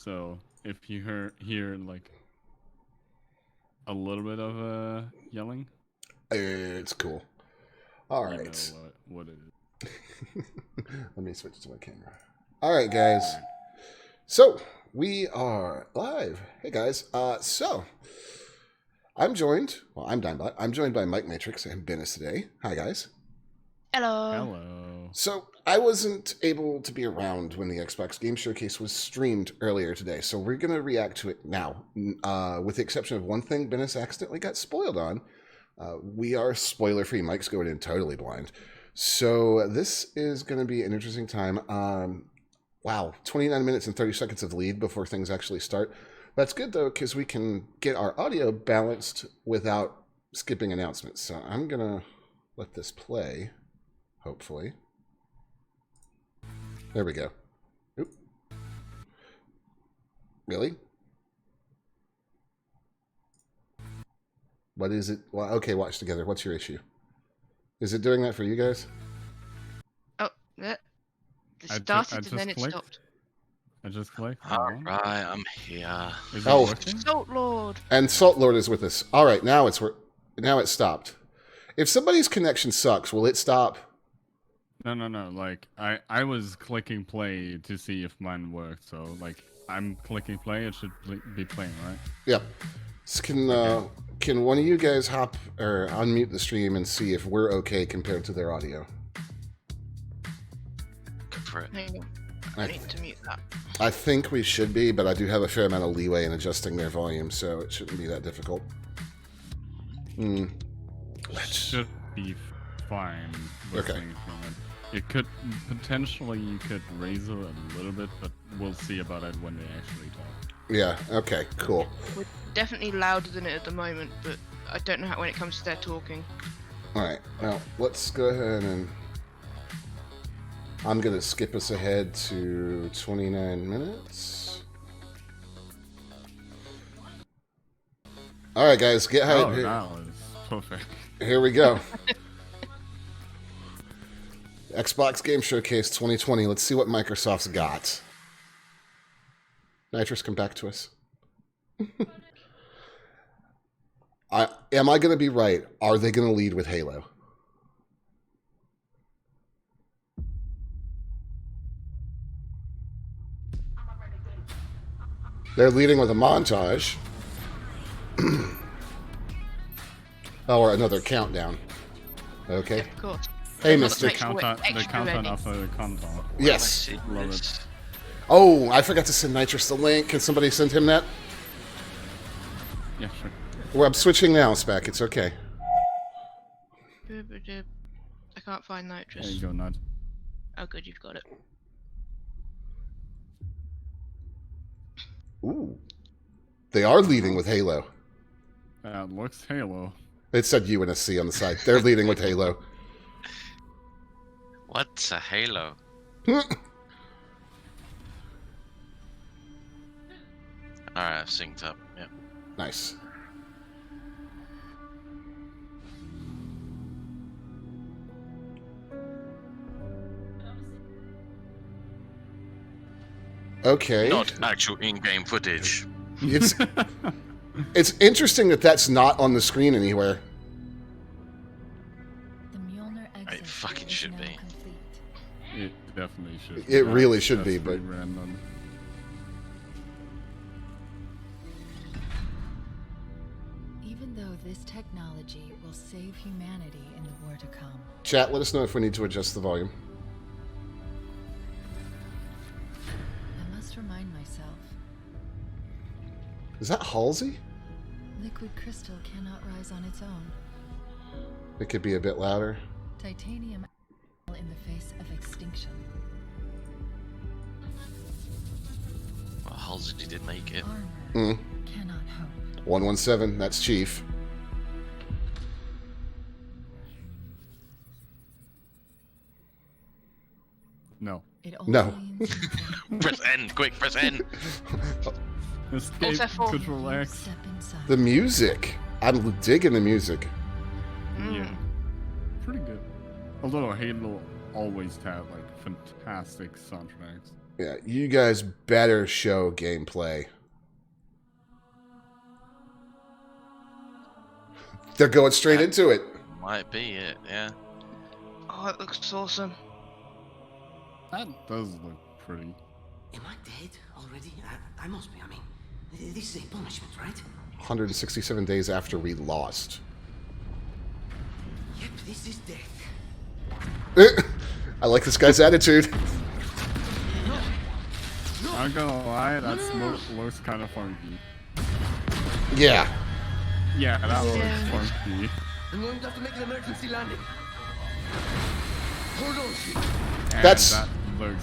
So if you hear like a little bit of yelling, it's cool. All you right. know what it is. Let me switch to my camera. All right, guys. So we are live. Hey, guys. So I'm joined. Well, I'm Dimebot. I'm joined by MikeMatrix and Binnus today. Hi, guys. Hello. Hello. So I wasn't able to be around when the Xbox Game Showcase was streamed earlier today, so we're going to react to it now. With the exception of one thing Binnus accidentally got spoiled on. We are spoiler-free. Mike's going in totally blind. So this is going to be an interesting time. Wow, 29 minutes and 30 seconds of lead before things actually start. That's good, though, because we can get our audio balanced without skipping announcements. So I'm going to let this play, hopefully. There we go. Oop. Really? What is it? Well, okay, watch together. What's your issue? Is it doing that for you guys? Oh, it I started and just then it clicked. stopped. I just clicked. Alright, I'm here. Is it Oh. working? Salt Lord. And Salt Lord is with us. All right, now it stopped. If somebody's connection sucks, will it stop? No. Like I was clicking play to see if mine worked. So like I'm clicking play. It should be playing, right? Yep. Can one of you guys hop or unmute the stream and see if we're okay compared to their audio? Go for it. Hang on. I need to mute that. I think we should be, but I do have a fair amount of leeway in adjusting their volume, so it shouldn't be that difficult. It should be fine. Okay. From it. It could potentially you could raise it a little bit, but we'll see about it when they actually talk. Yeah. Okay. Cool. We're definitely louder than it at the moment, but I don't know how when it comes to their talking. All right. Now let's go ahead and I'm gonna skip us ahead to 29 minutes. All right, guys, get hyped. Oh, that was perfect. Here we go. Xbox Game Showcase 2020. Let's see what Microsoft's got. Nitris, come back to us. Am I going to be right? Are they going to lead with Halo? They're leading with a montage. Or another countdown. Okay. Of course. Hey, Not mister. much The extra countdown ready. after the countdown. Yes. Love it. Oh, I forgot to send Nitris the link. Can somebody send him that? Yeah, sure. Well, I'm switching now, Spec. It's okay. I can't find There you nitrous. go, Nud. Oh, good, you've got it. Ooh. They are leading with Halo. That looks Halo. It said UNSC on the side. They're leading with Halo. What's a Halo? Alright, I've synced up. Yep. Nice. Okay. Not actual in-game footage. It's it's interesting that that's not on the screen anywhere. The Mjolnir exit It fucking is should now be. complete. It definitely should. It really should That's be, pretty but- random. Even though this technology will save humanity in the war to come. Chat, let us know if we need to adjust the volume. I must remind myself, Is that Halsey? liquid crystal cannot rise on its own. It could be a bit louder. Titanium in the face of extinction. Well, Halsey did make it. Armor Mm. cannot hope. 117, that's Chief. No. It only No. Press N, quick, press N. Escape, F4. Control X. Step inside. The music. I'm digging the music. Yeah. Pretty good. Although Halo always had like fantastic soundtracks. Yeah, you guys better show gameplay. They're going straight into it. Might be it, yeah. Oh, it looks awesome. That does look pretty. Am I dead already? I must be. I mean, this is a punishment, right? 167 days after we lost. Yep, this is death. I like this guy's attitude. I'm gonna lie, that smoke looks kind of funky. Yeah. Yeah, that looks funky. I'm going to have to make an emergency landing. Hold on, shit. And That's- that looks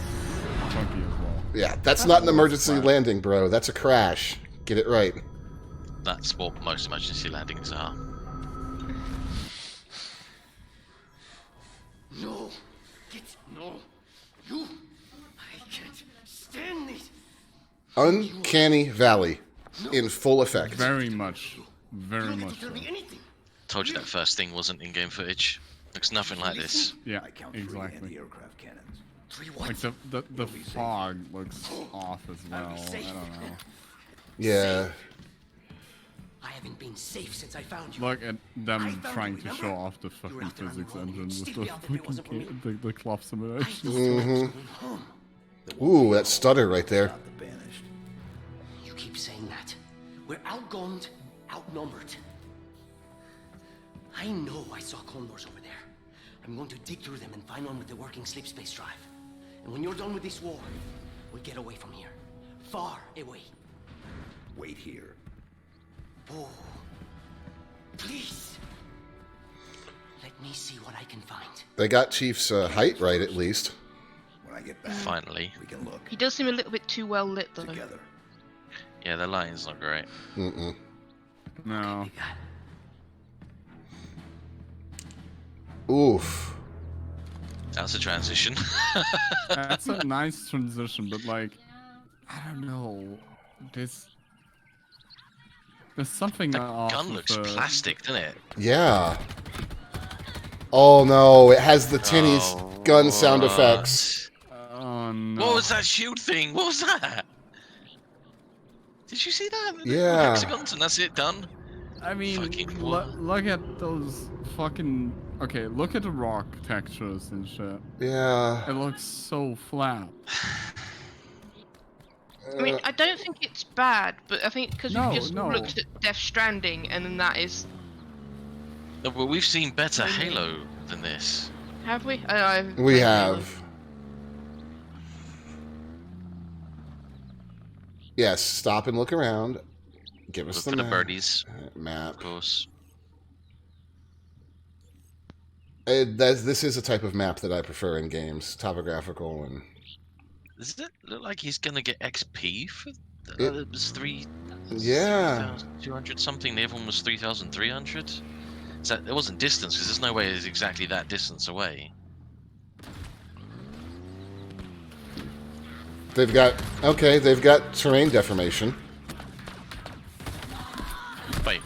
funky as well. Yeah, that's not an emergency landing, bro. That's a crash. Get it right. That's what most emergency landings are. No. No. You. I can't stand this. Uncanny Valley in full effect. Very much You so. don't get to tell me anything. Told you that first thing wasn't in-game footage. Looks nothing like this. Yeah, I count 3 exactly. anti-aircraft cannons. 3 what? Except the fog looks off as well. I don't know. Yeah. I haven't been safe since I found you. Look at them I found trying you, to remember? show off the You were fucking out there on physics your own. engine with Stick the me out there if it fucking wasn't for me. the cloth I simulation. was going home. Ooh, that stutter right there. Not the banished. You keep saying that. We're outgunned, outnumbered. I know I saw condors over there. I'm going to dig through them and find one with the working sleep space drive. And when you're done with this war, we'll get away from here. Far away. Wait here. Oh. Please. Let me see what I can find. They got Chief's height right, at least. When I get back, Finally. we can look He does seem a little bit too well lit though. together. Yeah, the lighting's not great. Mm-mm. No. We got Oof. That's a transition. That's a nice transition, but like, I don't know. There's something off Gun with looks the- plastic, doesn't it? Yeah. Oh no, it has the tinny's Oh, gun sound effects. Oh no. What was that shield thing? What was that? Did you see that? Yeah. Hexagons and that's it, done? I mean, Fucking what? look at those fucking. Okay, look at the rock textures and shit. Yeah. It looks so flat. I mean, I don't think it's bad, but I think because No, we've just no. looked at Death Stranding, and then that is. No, but we've seen better Halo than this. Have we? We have. Yes, stop and look around. Give us Look the for the map. birdies, Map. of course. This is a type of map that I prefer in games, topographical and. Does it look like he's gonna get XP for? It- It was Yeah. 3,200 something. The other one was 3,300. So it wasn't distance because there's no way it's exactly that distance away. They've got terrain deformation. Wait,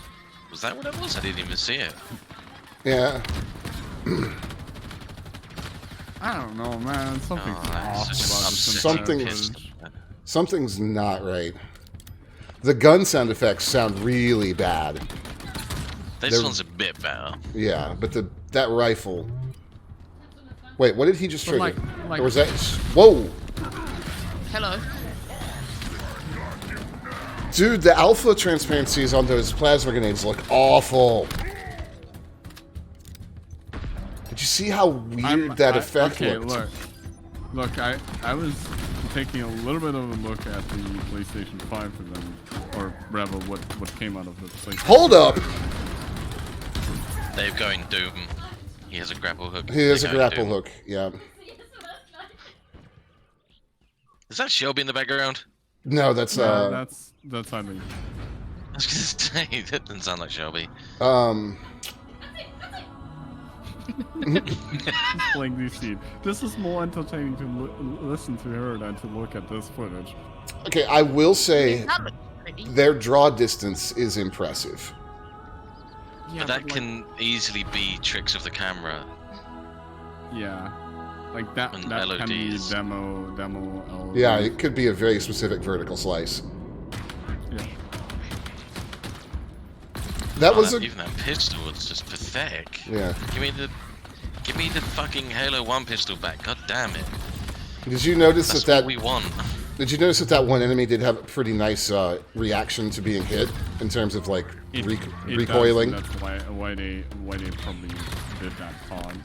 was that what it was? I didn't even see it. Yeah. I don't know, man. Something's Oh, off that's about just this Something- entire pissed. footage. Something's not right. The gun sound effects sound really bad. This They're- one's a bit better. Yeah, but that rifle. Wait, what did he just But trigger? like- Or was that? Whoa, Hello. dude! The alpha transparencies on those plasma grenades look awful. Did you see how weird that effect okay, looked? Look, I was taking a little bit of a look at the PlayStation 5 for them, or rather, what came out of the PlayStation. Hold up! They're going Doom. He has a grapple hook. He has a They're going grapple Doom. hook. Yeah. Is that Shelby in the background? No, that's No, that's I mean. I was gonna say that doesn't sound like Shelby. Playing this scene. This is more entertaining to listen to her than to look at this footage. Okay, I will say That looks pretty. their draw distance is impressive. Yeah, But that like, can easily be tricks of the camera. Yeah. Like that And can be LODs. demo LOD. Yeah, it could be a very specific vertical slice. Yeah. That Oh, was a even that pistol was just pathetic. yeah. Give me the fucking Halo 1 pistol back. God damn it. Did you notice That's that what we want. Did you notice that one enemy did have a pretty nice reaction to being hit in terms of like It recoiling? does, that's why they probably did that part.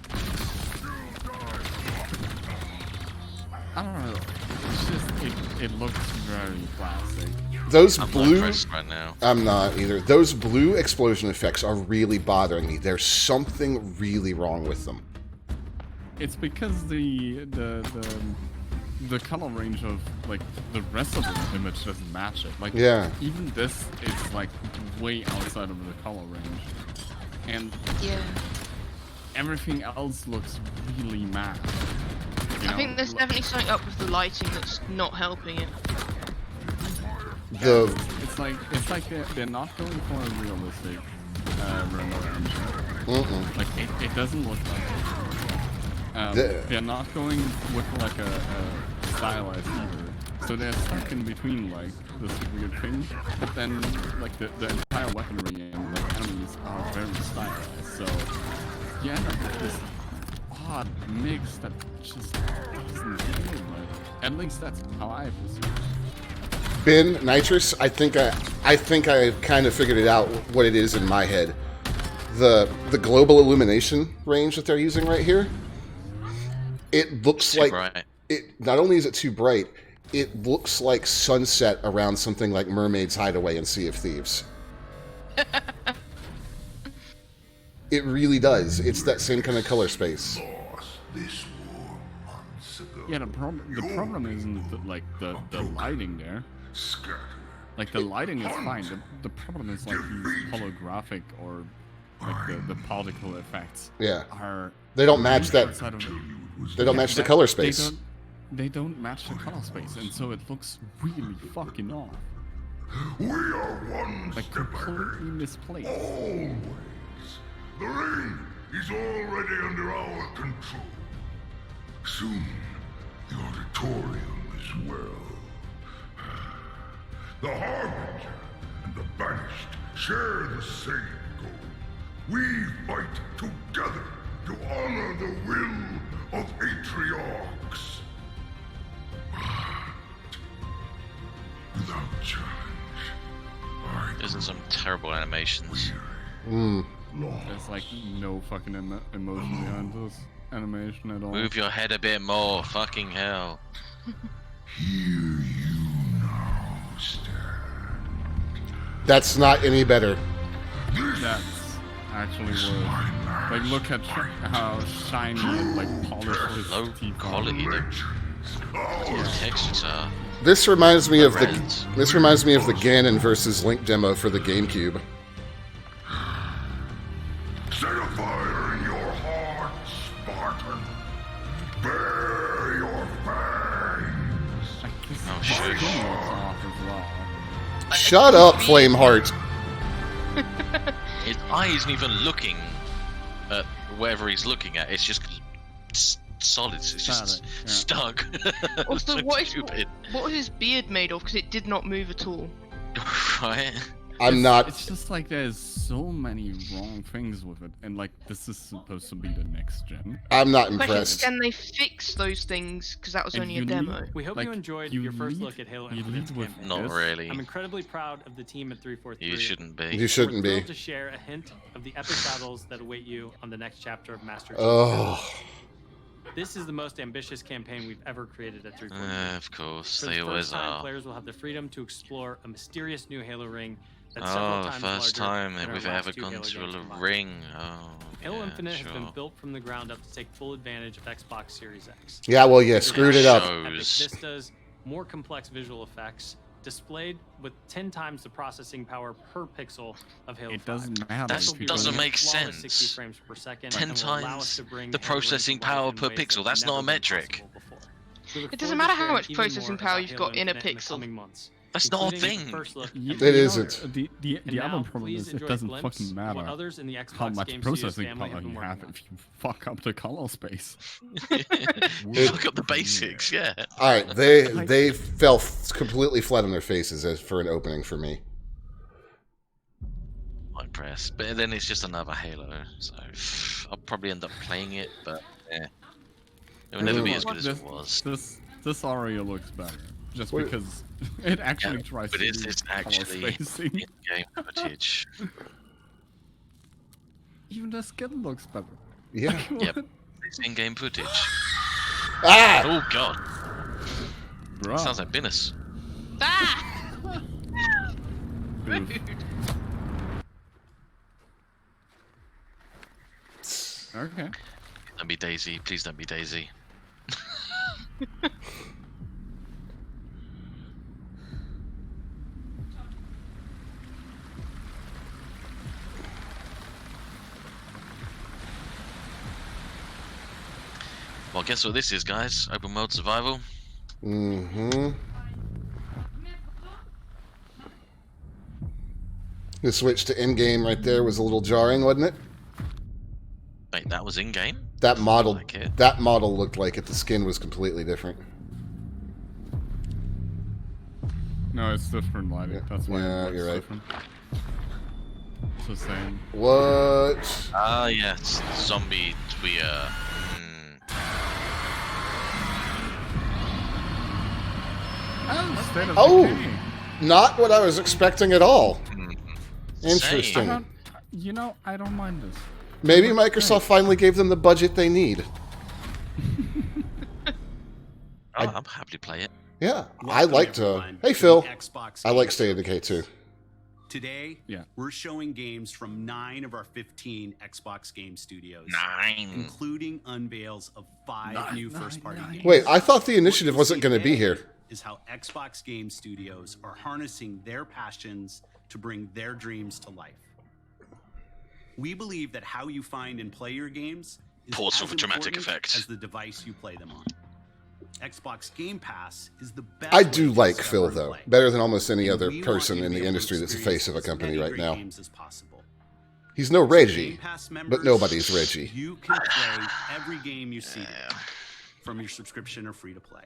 I don't know. It's just it looks very classic. Those I'm not blue. impressed right now. I'm not either. Those blue explosion effects are really bothering me. There's something really wrong with them. It's because the color range of like the rest of the image doesn't match it. Like Yeah. even this is like way outside of the color range, and Yeah. everything else looks really matte. You I know? think there's definitely something up with the lighting that's not helping it. The It's like they're not going for a realistic render engine. Like it doesn't look like it. They're not going with like a stylized either. So they're stuck in between like this weird thing. But then like the entire weaponry and like enemies are very stylized. So you end up with this odd mix that just doesn't feel right. At least that's how I perceive it. Bin Nitris, I think I kind of figured it out what it is in my head. The global illumination range that they're using right here, it looks Too like bright. it. Not only is it too bright, it looks like sunset around something like Mermaid's Hideaway in Sea of Thieves. It really does. It's that same kind of color space. Lost this war months ago. Yeah, the problem isn't the lighting there. Scattered. Like the lighting is fine. The problem is like these holographic or like the particle effects Yeah. are They don't match that. outside of They don't match the color space. They don't match the color space, and so it looks really fucking off. We are one Like step completely ahead. misplaced. Always. The ring is already under our control. Soon, the auditorium as well. The Harbinger and the Banished share the same goal. We fight together to honor the will of Atriarchs. Without challenge, I Isn't some terrible animations. There's like no fucking emotion behind this animation at all. Move your head a bit more. Fucking hell. Here you now stand. That's not any better. That's actually worse. Like look at how shiny and like polished his Low teeth are. quality the textures are. This reminds me of the Reds. Ganon versus Link demo for the GameCube. Set a fire in your heart, Spartan. Bare your fangs. Like, this Oh, skin shit. looks off as well. Shut up, Flameheart. His eye isn't even looking at whatever he's looking at. It's just solid. It's just Static, yeah. stuck. Also, So what is stupid. his beard made of? Because it did not move at all. Right? I'm not. It's just like there's so many wrong things with it, and like this is supposed to be the next gen. I'm not Question is, impressed. can they fix those things? Because that was And only you a need- demo. We hope Like, you enjoyed you your first lead- look at Halo you Infinite's lead with campaign. Not Yes. really. I'm incredibly proud of the team at 343. You shouldn't be. You shouldn't We're be. thrilled to share a hint of the epic battles that await you on the next chapter of Master Chief. Oh, This is the most ambitious campaign we've ever created at 343. Of course, For they the always first time, are. players will have the freedom to explore a mysterious new Halo ring that's several Oh, the times first larger time than that our we've last ever two gone Halo to games a combined. ring. Oh, Halo yeah, Infinite sure. has been built from the ground up to take full advantage of Xbox Series X. yeah. Well, yeah. Screwed it up. Epic Shows. vistas, more complex visual effects, displayed with 10 times the processing power per pixel of Halo It 5. doesn't matter. That This will be doesn't running at make flawless sense. 60 frames per second 10 and will allow us times to bring the Halo Ring to processing life power in per ways pixel. that That's have not a never been metric. possible before. We look It doesn't forward to matter how sharing much even processing more power about you've Halo got in a Infinite the pixel. coming months. That's not a including thing. First look. It isn't. The And other now, problem please is it enjoy a doesn't glimpse fucking of what matter others in the Xbox how much Game Studios processing family power have been you working have on. if you fuck up the color space. Fuck up the basics, yeah. All right, they fell completely flat on their faces as for an opening for me. I'm impressed, but then it's just another Halo, so I'll probably end up playing it, but yeah, it'll never be as good as it was. This Aria looks better, just What- because it actually tries But to is do this color actually spacing. in-game footage? Even the skin looks better. Yeah. Yep, it's in-game footage. Ah! Oh god, Bruh. sounds like Binnus. Ah! Oof. Okay. Don't be Daisy, please don't be Daisy. Well, guess what this is, guys? Open world survival. Mm-hmm. The switch to in-game right there was a little jarring, wasn't it? Wait, that was in-game? That model, Like it. that model looked like it. The skin was completely different. No, it's different lighting. Yeah. That's why Yeah, it looks you're right. different. It's the same. What? Ah, yes, zombie Tweer. Oh! Not what I was expecting at all. Interesting. I don't mind this. Maybe Microsoft finally gave them the budget they need. I'm happy to play it. Yeah, I Welcome, like to. everyone, Hey, to Phil. the Xbox I like Game State of Decay too. Today, Yeah. we're showing games from 9 of our 15 Xbox Game Studios, 9. including unveils of 5 new first-party games. Wait, I thought the initiative What wasn't you'll going see to be today here. Is how Xbox Game Studios are harnessing their passions to bring their dreams to life. We believe that how you find and play your games is Pause as for dramatic important effect. as the device you play them on. Xbox Game Pass is the best. I way do to like discover Phil and though, play. better than almost any And other we want person you to in be the able to industry that's the experience face of a as company many right great now. games as possible. He's no Game Reggie, Pass but members, nobody's Reggie. You can play every game you see from your subscription or free to play.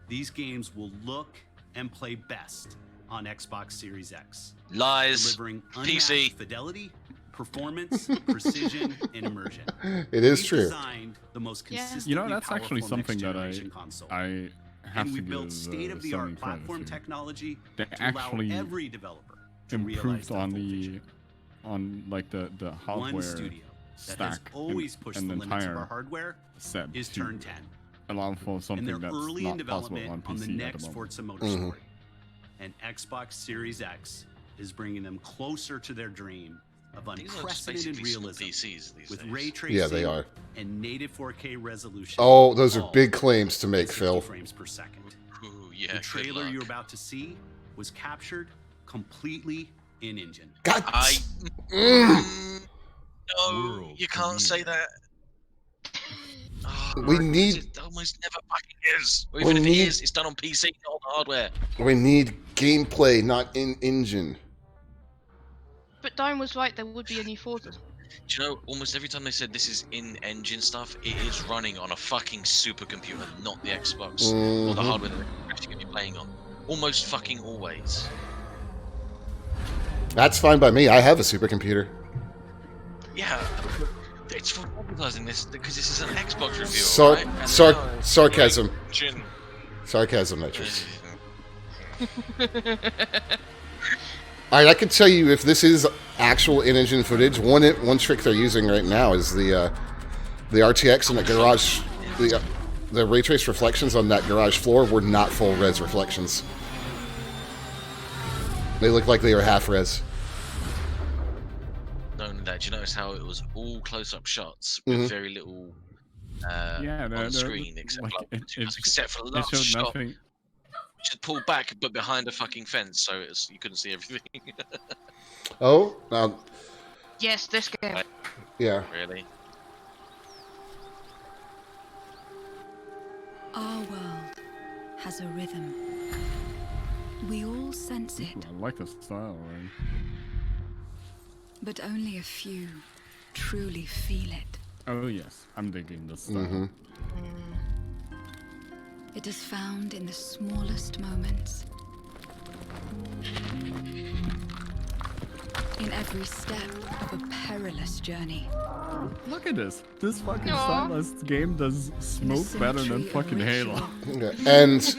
These games will look and play best on Xbox Series X, Lies. delivering unmatched PC. fidelity, performance, precision, and immersion. It is We've true. designed the most Yeah. consistently That's actually powerful something that next-generation console. I have And we to built give state-of-the-art Sony platform credit to. technology They to allow actually every developer to realize improved their on full the vision. like the One hardware studio that has stack always pushed and the the limits of our entire hardware set is to Turn 10. allow for something And they're that's early in not possible development on on the PC at next the moment. Forza Motorsport. And Xbox Series X is bringing them closer to their dream of These are just unprecedented basically small realism PCs these with days. ray tracing Yeah, they are. and native 4K resolution. Oh, those are all big claims to make, at 60 Phil. frames per second. Ooh, yeah, The good trailer luck. you're about to see was captured completely in engine. God. No, you can't say that. Oh, We need- It almost never fucking is. Or even if it is, it's done on PC, not on hardware. We need gameplay, not in engine. But Dime was right, there would be a new Forza. Do you know, almost every time they said this is in-engine stuff, it is running on a fucking supercomputer, not the Xbox or the Mhm. hardware that they're actually going to be playing on. Almost fucking always. That's fine by me. I have a supercomputer. Yeah, it's for advertising this because this is an Xbox review, Sar- right? And sar- now it's sarcasm. engine. Sarcasm, Nitris. Alright, I can tell you if this is actual in-engine footage, one trick they're using right now is the RTX and the garage, the ray trace reflections on that garage floor were not full res reflections. They look like they were half res. Not only that, do you notice how it was all close-up shots with Mhm. very little Yeah, on screen, except, like, except for the it last showed shot, nothing. which is pulled back but behind a fucking fence, so you couldn't see everything. Oh, Yes, this game. yeah. Really? Our world has a rhythm. We all sense it, I like the style, right? but only a few truly feel it. Oh yes, I'm digging the style. Mm-hmm. It is found in the smallest moments. In every step of a perilous journey. Look at this. This fucking Aw. stylized game does smoke better than symmetry of fucking Halo. ritual. Yeah, and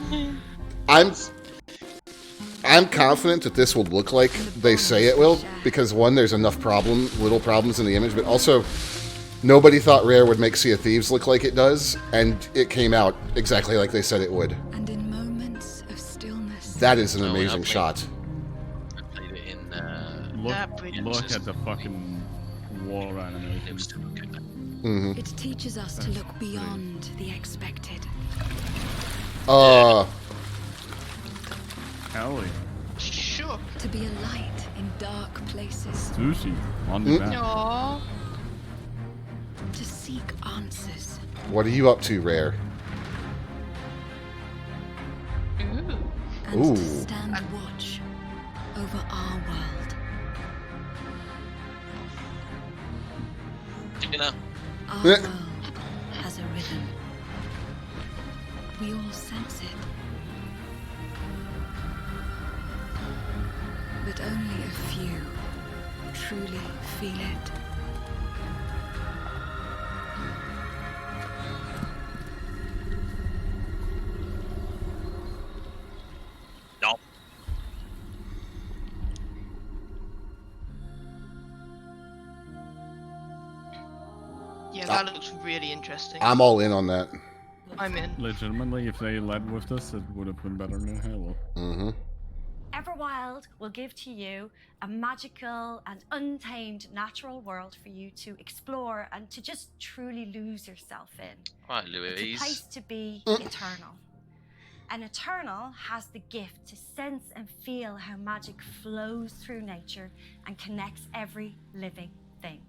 I'm confident that this will look like they say it will, because one, there's enough little problems in the image, but also nobody thought Rare would make Sea of Thieves look like it does, and it came out exactly like they said it would. And in moments of stillness. That is an Oh, amazing I shot. played it in. Look at the fucking war It animation. was too good. Mm-hmm. It teaches us to look beyond the expected. Hell yeah. Sure. To be a light in dark places. Sushi on the map. Aww. To seek answers. What are you up to, Rare? Ooh. And Ooh. to stand watch over our world. You know, Our world has a rhythm. We all sense it. But only a few truly feel it. no. Yeah, that looks really interesting. I'm all in on that. I'm in. Legitimately, if they led with this, it would have been better than Halo. Mm-hmm. Everwild will give to you a magical and untamed natural world for you to explore and to just truly lose yourself in. Right, It's a Louise. place to be eternal. And eternal has the gift to sense and feel how magic flows through nature and connects every living thing.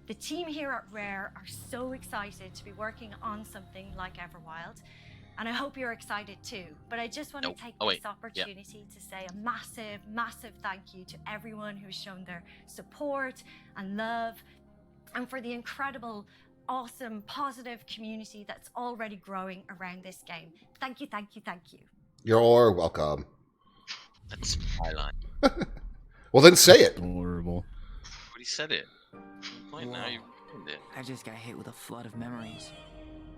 The team here at Rare are so excited to be working on something like Everwild, and I hope you're excited too. But I just want Nope. to take Oh, wait. this opportunity to say a massive, massive thank you to everyone who's shown their support and love, and for the incredible, awesome, positive community that's already growing around this game. Thank you, thank you, thank you. You're welcome. That's my line. Well, then say it. Adorable. But he said it. Point now, you ruined it. I just got hit with a flood of memories.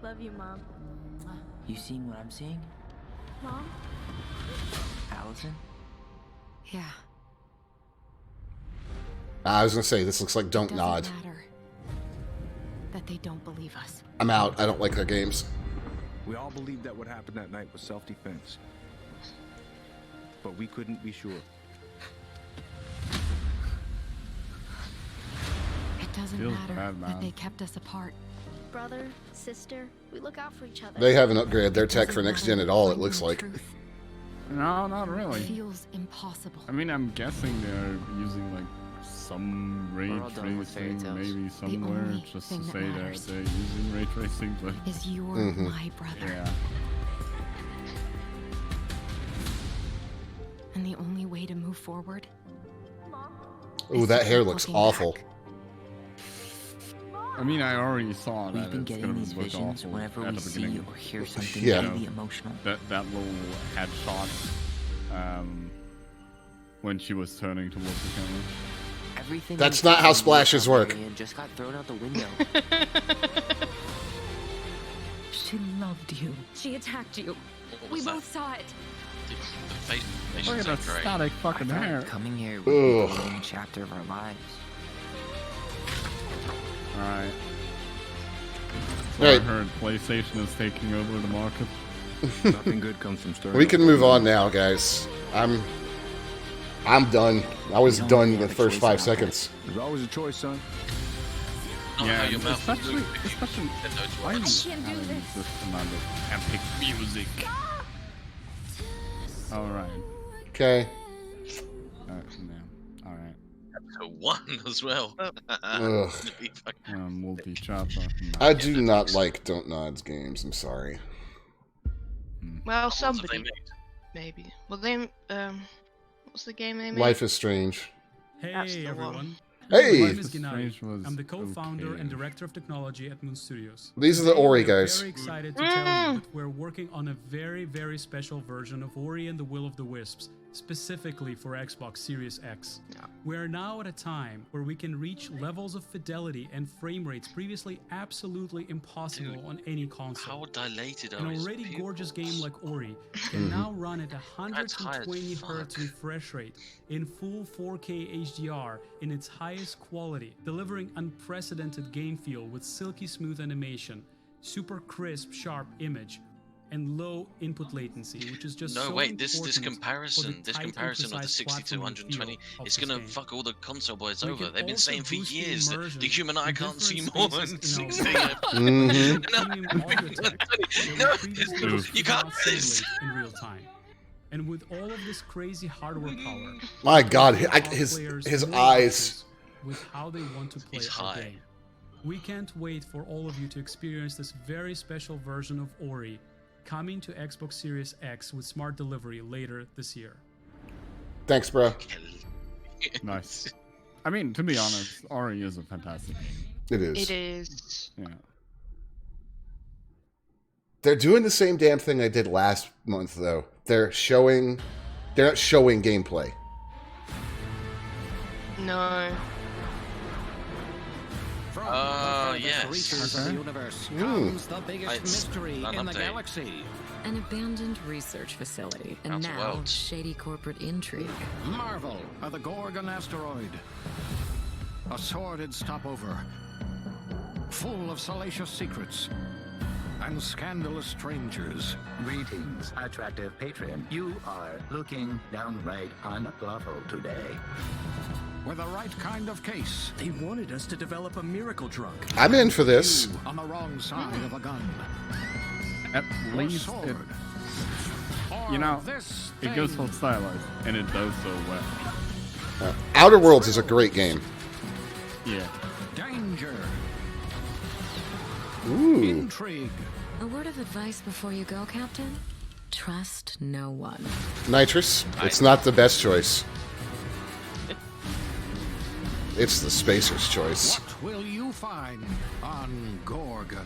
Love you, Mom. You seeing what I'm seeing? Mom? Allison? Yeah. I was gonna say, this looks like Don't Doesn't Nod. matter that they don't believe us. I'm out. I don't like their games. We all believed that what happened that night was self-defense. But we couldn't be sure. It doesn't Feels matter bad, that man. they kept us apart. Brother, sister, we look out for each other. They haven't upgraded their tech for next gen at all, it looks like. No, not really. It feels impossible. I mean, I'm guessing they're using like some ray We're all done with fairy tracing, tales. maybe somewhere, only just to thing that say that matters they're using ray tracing. But Is you're Mhm. my brother. yeah, And the only way to move forward. Ooh, that hair looks awful. I mean, I already saw We've that been it's getting gonna these look visions awful whenever at we the see beginning. or hear something Yeah. really emotional. That little headshot, when she was turning towards the camera. Everything That's we not how thought we knew splashes about work. Marianne just got thrown out the window. She loved you. She attacked you. What We was that? both saw it. The face Look nations at are that great. static I fucking thought hair. coming here would be the Ugh. beginning chapter of our lives. Alright. So Right. I heard PlayStation is taking over the market. Nothing good comes from stirring. We up can the move on wind. now, guys. I'm done. I was We don't done really in the have a first choice 5 about that. seconds. There's always a choice, son. Not Yeah, how your mouth especially, moves if you especially said those why words. is can't do having this. this amount of epic music? Alright. Okay. Yeah. Alright. To one as well. Ugh. Multi-chopper. I do not like Don't Nod's games. I'm sorry. Well, What have they somebody. made? Maybe. Well, they what's the game they made? Life is Strange. That's Hey the one. everyone. Hey! My name is Gennady. Strange was I'm the co-founder okay. and director of technology at Moon Studios. These are the Today, Ori we're guys. very excited to tell you that we're working on a very, very special version of Ori and the Will of the Wisps, specifically for Xbox Series X. We are now at a time where we can reach levels of fidelity and frame rates previously absolutely impossible on any console. How dilated An are his already pupils? gorgeous game like Ori can now run at 120 fuck. Hz refresh rate in full 4K HDR in its highest quality, delivering unprecedented game feel with silky smooth animation, super crisp sharp image, and low input latency, which is just No, so wait, this important for the comparison tight and of the precise 60 to platforming 120, feel of it's this gonna game. fuck all the console boys We over. can They've been also saying for boost the years that immersion the human eye in can't see different more than spaces in our 60. world. Mhm. Premium audio tech that we No, previously you could can't not do this. simulate in real time. And with all of this crazy hardware power, My God, we can his offer players his more eyes. options with how they want to play He's our high. game. We can't wait for all of you to experience this very special version of Ori coming to Xbox Series X with smart delivery later this year. Thanks, bro. Nice. I mean, to be honest, Ori is a fantastic game. It is. It is. Yeah. They're doing the same damn thing I did last month, though. They're not showing gameplay. No. Yes. Creatures of the universe Hmm. comes the biggest It's mystery an in the update. galaxy. An abandoned research facility, and Outer now worlds. shady corporate intrigue. Marvel of the Gorgon asteroid. A sordid stopover, full of salacious secrets and scandalous strangers. Greetings, attractive patron. You are looking downright unlawful today. With the right kind of case. They wanted us to develop a miracle drug. I'm in for this. You on the wrong side of a gun. At Or least it, sword. Or you know, this it goes thing. full stylized, and it does so well. Outer Worlds is a great game. Yeah. Danger. Ooh. Intrigue. A word of advice before you go, Captain? Trust no one. Nitris, it's not the best choice. It's the Spacer's choice. What will you find on Gorgon?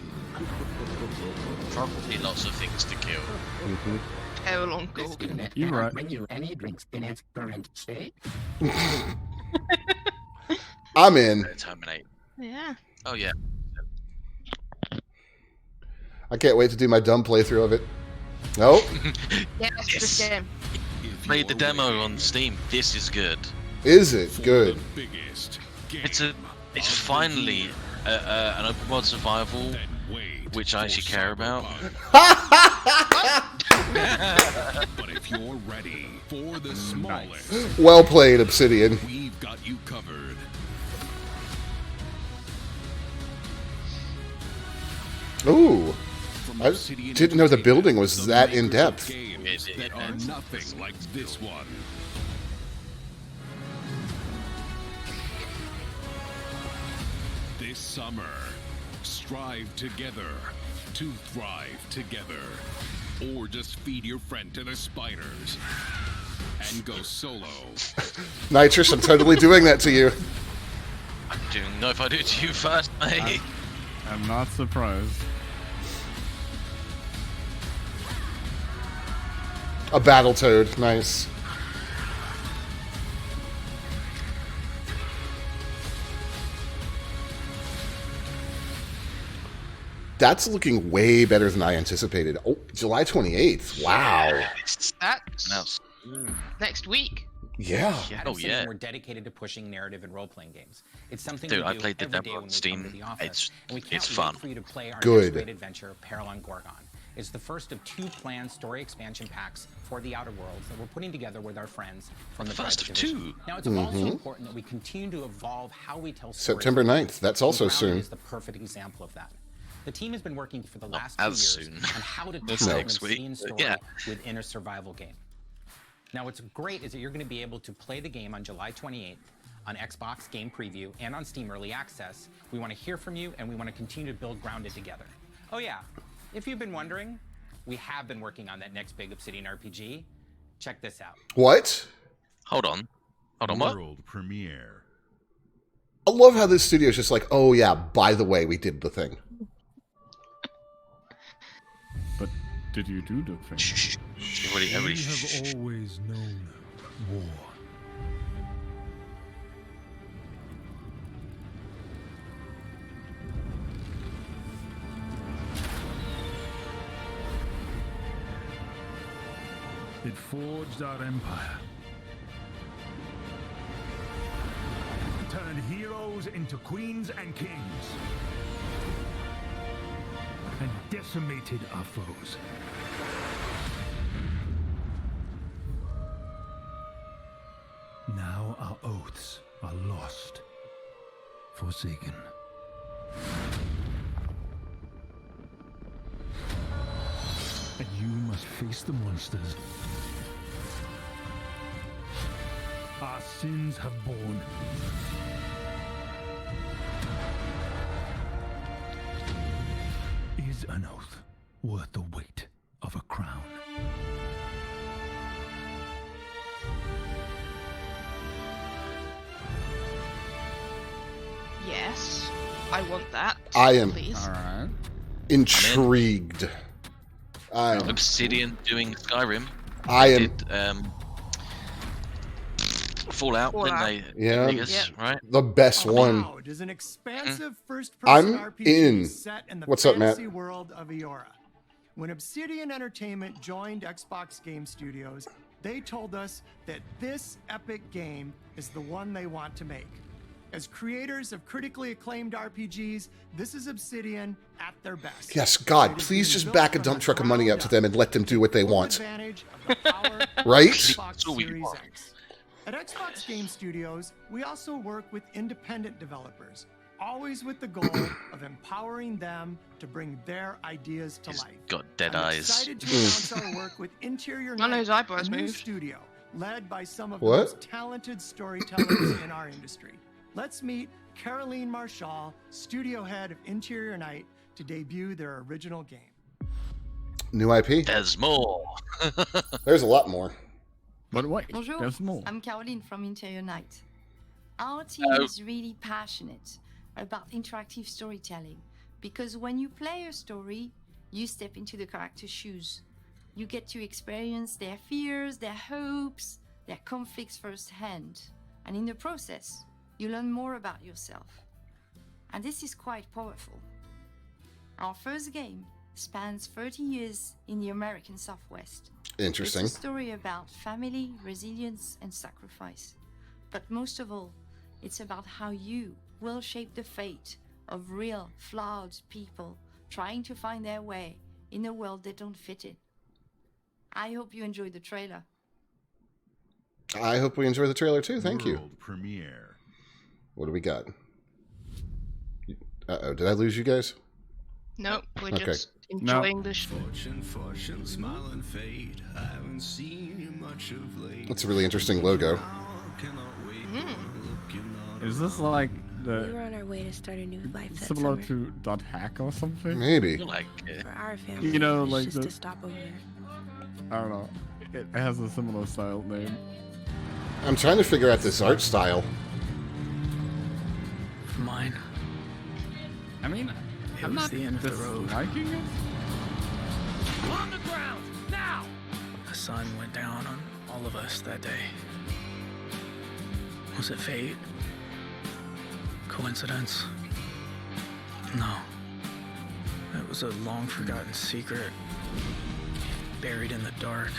Probably lots of things to kill. Mm-hmm. Hell on This Gorgon. unit You're cannot right. bring you any drinks in its current state. I'm in. Terminate. Yeah. Oh yeah. I can't wait to do my dumb playthrough of it. Nope. Yeah, that's this game. Played the demo on Steam. This is good. Is it good? It's finally an open world survival, which I actually care about. But if you're ready for the smallest, Well played, Obsidian. we've got you covered. Ooh. I didn't know the building was that in depth. Games that are nothing like this one. This summer, strive together to thrive together. Or just feed your friend to the spiders and go solo. Nitris, I'm totally doing that to you. I don't know if I do it to you first, mate. I'm not surprised. A Battletoad. Nice. That's looking way better than I anticipated. Oh, July 28th. Wow. That's next week. Yeah. Oh yeah. We're dedicated to pushing narrative and role-playing games. It's something Dude, we I do played the every demo day on when we come to Steam. the office, and we can't It's wait fun. for you to play our Good. next great adventure, Peril on Gorgon. It's the first of 2 planned story expansion packs for the Outer Worlds that we're putting together with our friends from the First Dread of division. 2? Now, it's also Mhm. important that we continue to evolve how we tell stories. September 9th. That's also And Grounded soon. is the perfect example of that. The team has been working for the Not last 2 as years soon. on how to That's tell an next week, obscene but story yeah. within a survival game. Now, what's great is that you're going to be able to play the game on July 28th on Xbox Game Preview and on Steam Early Access. We want to hear from you, and we want to continue to build Grounded together. Oh yeah, if you've been wondering, we have been working on that next big Obsidian RPG, Check this out. What? Hold on, what? World premiere. I love how this studio is just like, oh yeah, by the way, we did the thing. But did you do the thing? Shh. We have always known war. It forged our empire. Turned heroes into queens and kings. And decimated our foes. Now our oaths are lost. Forsaken. And you must face the monsters our sins have borne. Is an oath worth the weight of a crown? Yes, I want that. I am Please. intrigued. Obsidian doing Skyrim. I They am. Did, Fallout, didn't they? Yeah, Niggas, right? the best one. Cloud is an expansive first-person I'm RPG in. set in the What's up, Matt? fantasy world of Eora. When Obsidian Entertainment joined Xbox Game Studios, they told us that this epic game is the one they want to make. As creators of critically acclaimed RPGs, this is Obsidian at their best. Yes, God, please just back a dump truck of money up to them and let them do what they want. Right? Xbox Series X. At Xbox Game Studios, we also work with independent developers, always with the goal of empowering them to bring their ideas to life. Got dead I'm eyes. excited to announce our work with Interior None of Night, his eyebrows a new moved. studio led by some of What? the most talented storytellers in our industry. Let's meet Caroline Marshall, studio head of Interior Night, to debut their original game. New IP. There's more. There's a lot more. But wait, Bonjour, there's more. I'm Caroline from Interior Night. Our team is really passionate about interactive storytelling because when you play a story, you step into the character's shoes. You get to experience their fears, their hopes, their conflicts firsthand. And in the process, you learn more about yourself. And this is quite powerful. Our first game spans 30 years in the American Southwest. Interesting. It's a story about family, resilience, and sacrifice. But most of all, it's about how you will shape the fate of real, flawed people trying to find their way in a world they don't fit in. I hope you enjoyed the trailer. I hope we enjoy the trailer too. Thank you. World premiere. What do we got? Uh-oh, did I lose you guys? Nope, we're Okay. just enjoying the show. Fortune, smile and fade. I haven't seen you much of late. That's a really interesting logo. Is this like We were the on our way to start a new life that similar summer. to Dot Hack or something? Maybe. Like, For our family, You know, it was like just the, a stopover. I don't know. It has a similar style name. I'm trying to figure out this art style. Mine. I mean, It I'm was not the end of the road. disliking it. On the ground, now! The sun went down on all of us that day. Was it fate? Coincidence? No. It was a long forgotten secret, buried in the dark.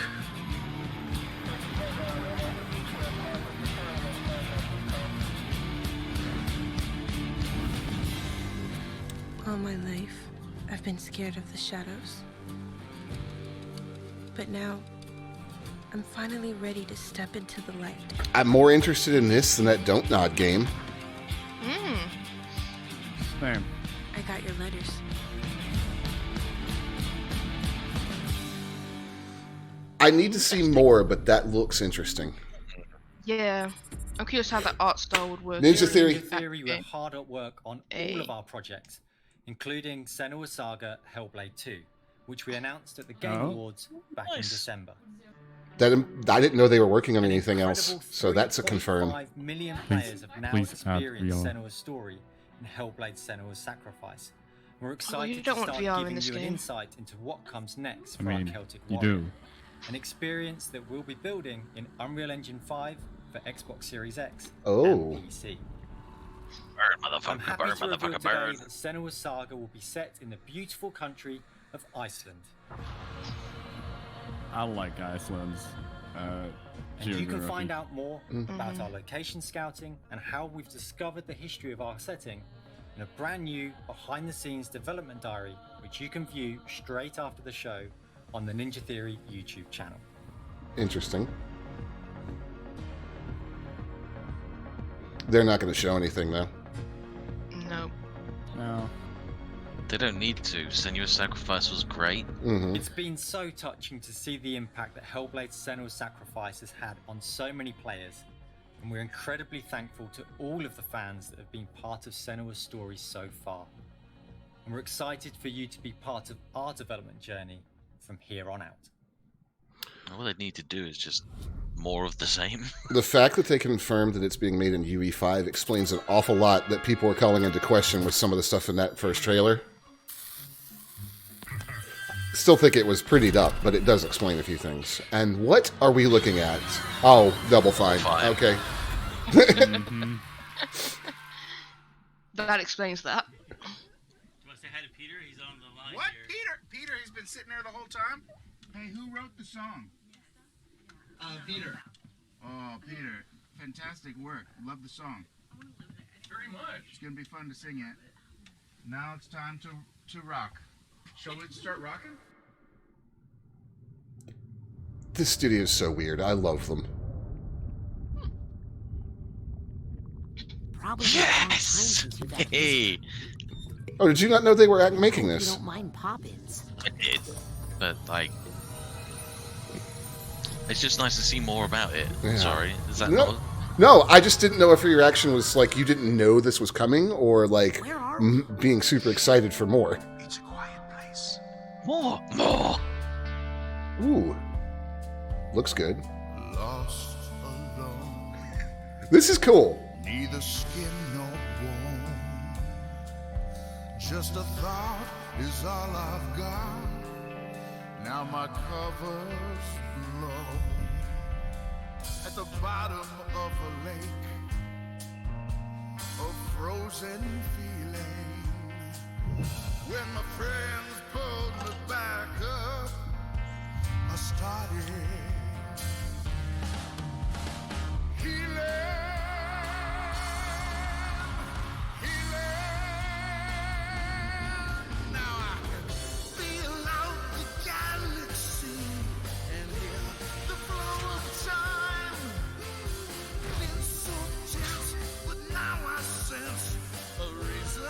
All my life, I've been scared of the shadows. But now, I'm finally ready to step into the light. I'm more interested in this than that Don't Nod game. Same. I got your letters. I need to see more, but that looks interesting. Yeah, I'm curious how that art style would work. Ninja Theory. Ninja Theory were hard at work on all of our projects, including Senua's Saga Hellblade 2, which we announced at the Game Oh. Awards back in December. I didn't know they were working on anything else, so that's a confirm. 5 million players have now experienced Senua's story in Hellblade: Senua's Sacrifice. We're excited to start giving you an insight into what comes next for our Celtic Warrior. An experience that we'll be building in Unreal Engine 5 for Xbox Series X and PC. I'm happy to reveal today that Senua's saga will be set in the beautiful country of Iceland. I like Iceland's and you can find out more about our location scouting and how we've discovered the history of our setting in a brand new behind-the-scenes development diary, which you can view straight after the show on the Ninja Theory YouTube channel. Interesting. They're not going to show anything, though. No. No. They don't need to. Senua's Sacrifice was great. It's been so touching to see the impact that Hellblade: Senua's Sacrifice has had on so many players, and we're incredibly thankful to all of the fans that have been part of Senua's story so far. And we're excited for you to be part of our development journey from here on out. All they need to do is just more of the same. The fact that they confirmed that it's being made in UE5 explains an awful lot that people were calling into question with some of the stuff in that first trailer. Still think it was prettied up, but it does explain a few things. And what are we looking at? Oh, Double Fine. Okay. That explains that. Do you want to say hi to Peter? He's on the line. What? Here. Peter, he's been sitting there the whole time? Hey, who wrote the song? Peter. Oh, Peter. Fantastic work. Love the song. Very much. It's going to be fun to sing it. Now it's time to rock. Shall we start rocking? This studio is so weird. I love them. Probably yes! Hey! Oh, did you not know they were making You this? don't mind Poppins. I did, but like, it's just nice to see more about it. Yeah. Sorry, is that No. not? No, I just didn't know if your reaction was like you didn't know this was coming or like being super excited for more. It's a quiet place. More. Ooh. Looks good. Lost alone. This is cool. Neither skin nor bone. Just a thought is all I've got. Now my cover's blown. At the bottom of a lake, a frozen feeling. When my friends pulled me back up, I started healing. Now I can feel out the galaxy and hear the flow of time. Been so tense, but now I sense a reason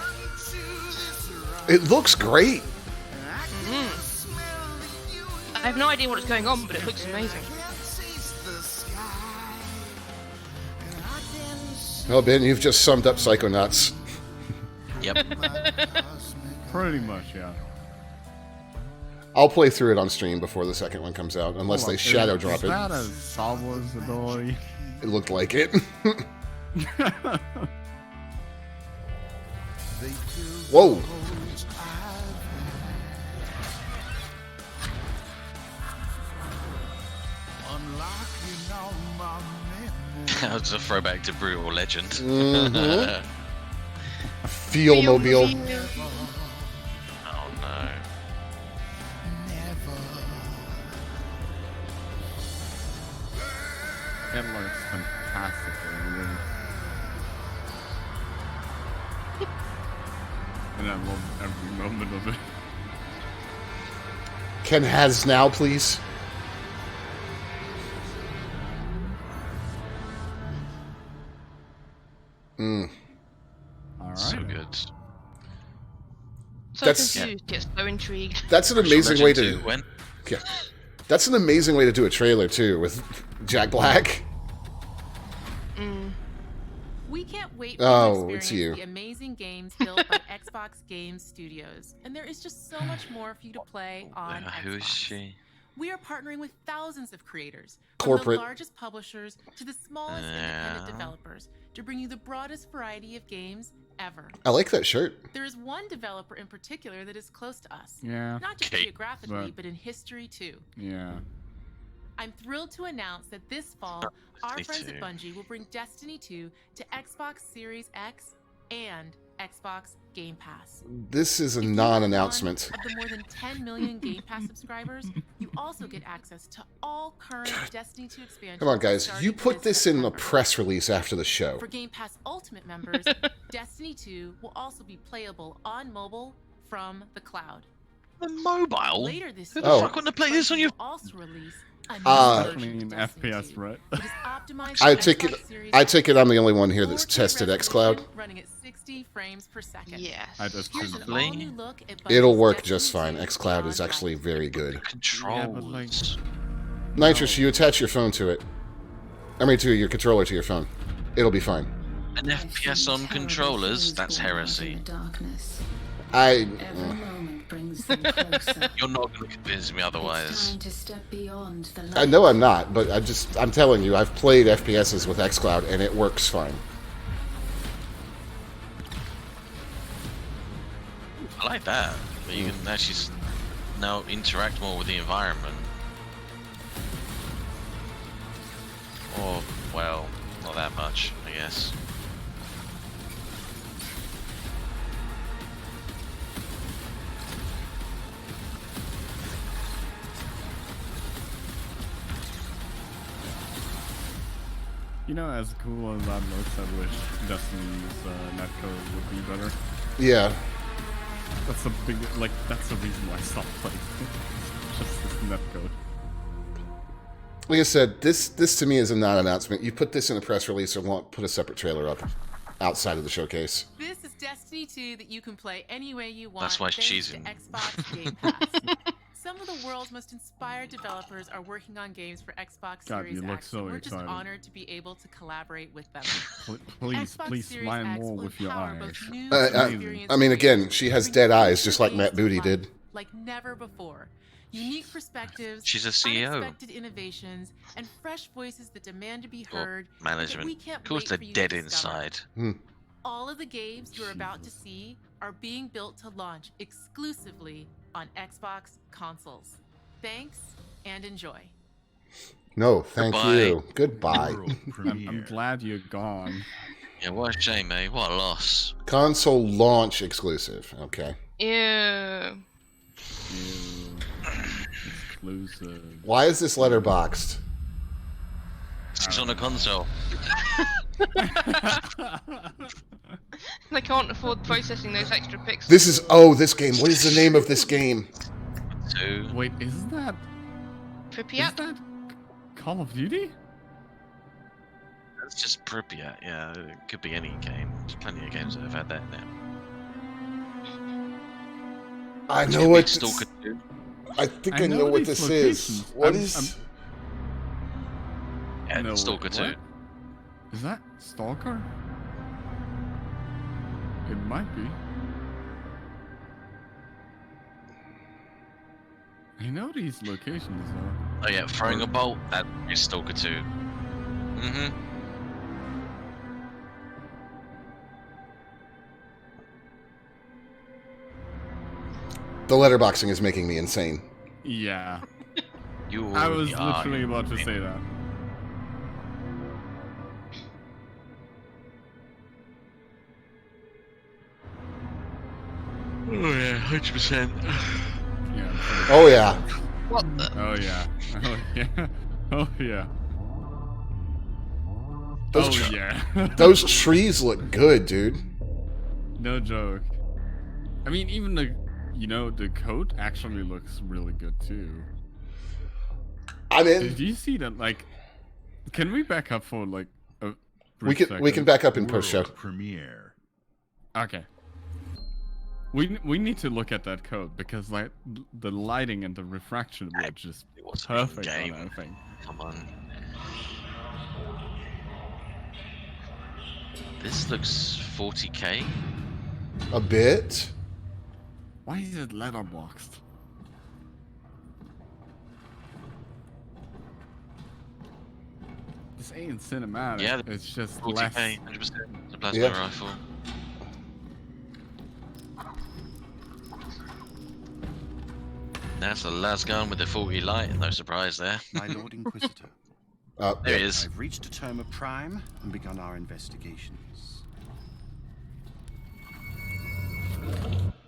to this ride. It looks great. I have no idea what's going on, but it looks amazing. Oh, Ben, you've just summed up Psychonauts. Yep. Pretty much, yeah. I'll play through it on stream before the second one comes out, unless they shadow drop is it. That a Salva's ability? It looked like it. Whoa. That was a throwback to Brutal Legend. Mhm. Feel mobile. Oh no. It looks fantastically weird. And I love every moment of it. Ken has now, please. All right. So good. So That's- confused, get so intrigued. That's an amazing way to. Legend 2, when? Yeah. That's an amazing way to do a trailer too, with Jack Black. We can't wait Oh, to it's experience you. the amazing games built by Xbox Game Studios. And there is just so much more for you to play on Who is Xbox. she? We are partnering with thousands of creators, Corporate. from the largest publishers to the smallest independent developers, to bring you the broadest variety of games ever. I like that shirt. There is one developer in particular that is close to us. Yeah. Not just geographically, but in history too. Yeah. I'm thrilled to announce that this fall, our friends at Bungie will bring Destiny 2 to Xbox Series X and Xbox Game Pass. This is a non-announcement. Of the more than 10 million Game Pass subscribers, you also get access to all current Destiny 2 expansions. Come on, guys. You put this in a press release after the show. For Game Pass Ultimate members, Destiny 2 will also be playable on mobile from the cloud. The mobile? Later this Who year, the fuck want to play this on your... also release FPS, right? I take it I'm the only one here that's tested xCloud. Running at 60 frames per second. Yes. I just It'll work just fine. xCloud is actually very good. Controls. Nitrous, you attach your phone to it. I mean, to your controller to your phone. It'll be fine. An FPS on controllers? That's heresy. You're not going to convince me otherwise. I know I'm not, but I'm telling you, I've played FPSs with xCloud and it works fine. I like that. You can actually now interact more with the environment. Or, well, not that much, I guess. You know, as cool as that looks, I wish Destiny's netcode would be better. Yeah. That's that's the reason why I stopped playing. Just this netcode. Like I said, this to me is a non-announcement. You put this in a press release or put a separate trailer up outside of the showcase. This is Destiny 2 that you can play any way you want. That's why thanks she's to in. Xbox Game Pass. Some of the world's most inspired developers are working on games for Xbox God, Series you look X, so and we're excited. just honored to be able to collaborate with them. Please, Xbox please Series smile X more will with your empower eyes. both new I mean, again, she has dead eyes, just like Matt Booty did. like never before. Unique perspectives, She's a CEO. unexpected innovations, and fresh voices that demand to be heard. Management. We can't Of course wait they're for you dead to discover. inside. All of the games you're about to see are being built to launch exclusively on Xbox consoles. Thanks and enjoy. No, thank Goodbye. you. Goodbye. I'm glad you're gone. Yeah, what a shame, mate. What a loss. Console launch exclusive. Okay. Ew. Exclusive. Why is this letterboxed? It's on a console. They can't afford processing those extra pixels. This is this game. What is the name of this game? Wait, isn't that Pripyat? that Call of Duty? It's just Pripyat, yeah. It could be any game. There's plenty of games that have had that in there. I know what Stalker 2. I think I know what this is. What is? Yeah, No, Stalker 2. what? Is that Stalker? It might be. I know these locations though. Oh yeah, throwing a bolt, that is Stalker 2. Mm-hmm. The letterboxing is making me insane. Yeah. You I was are- literally about to say that. Oh yeah, 100%. Yeah. Oh yeah. What the? Oh yeah. Oh yeah. Oh yeah. Those yeah. those trees look good, dude. No joke. I mean, even the coat actually looks really good too. I'm in. Did you see that? Like, can we back up for like a We brief can second? back up in post show. Premiere. Okay. We need to look at that code because like the lighting and the refraction were just perfect on game. that thing. Come on. This looks 40k. A bit. Why is it letterboxed? This ain't cinematic. Yeah, it's just 40K, less. 100%. The plasma Yeah. rifle. That's the last gun with the 40 light. No surprise there. My Lord Inquisitor. There he is. I've reached a term of prime and begun our investigations.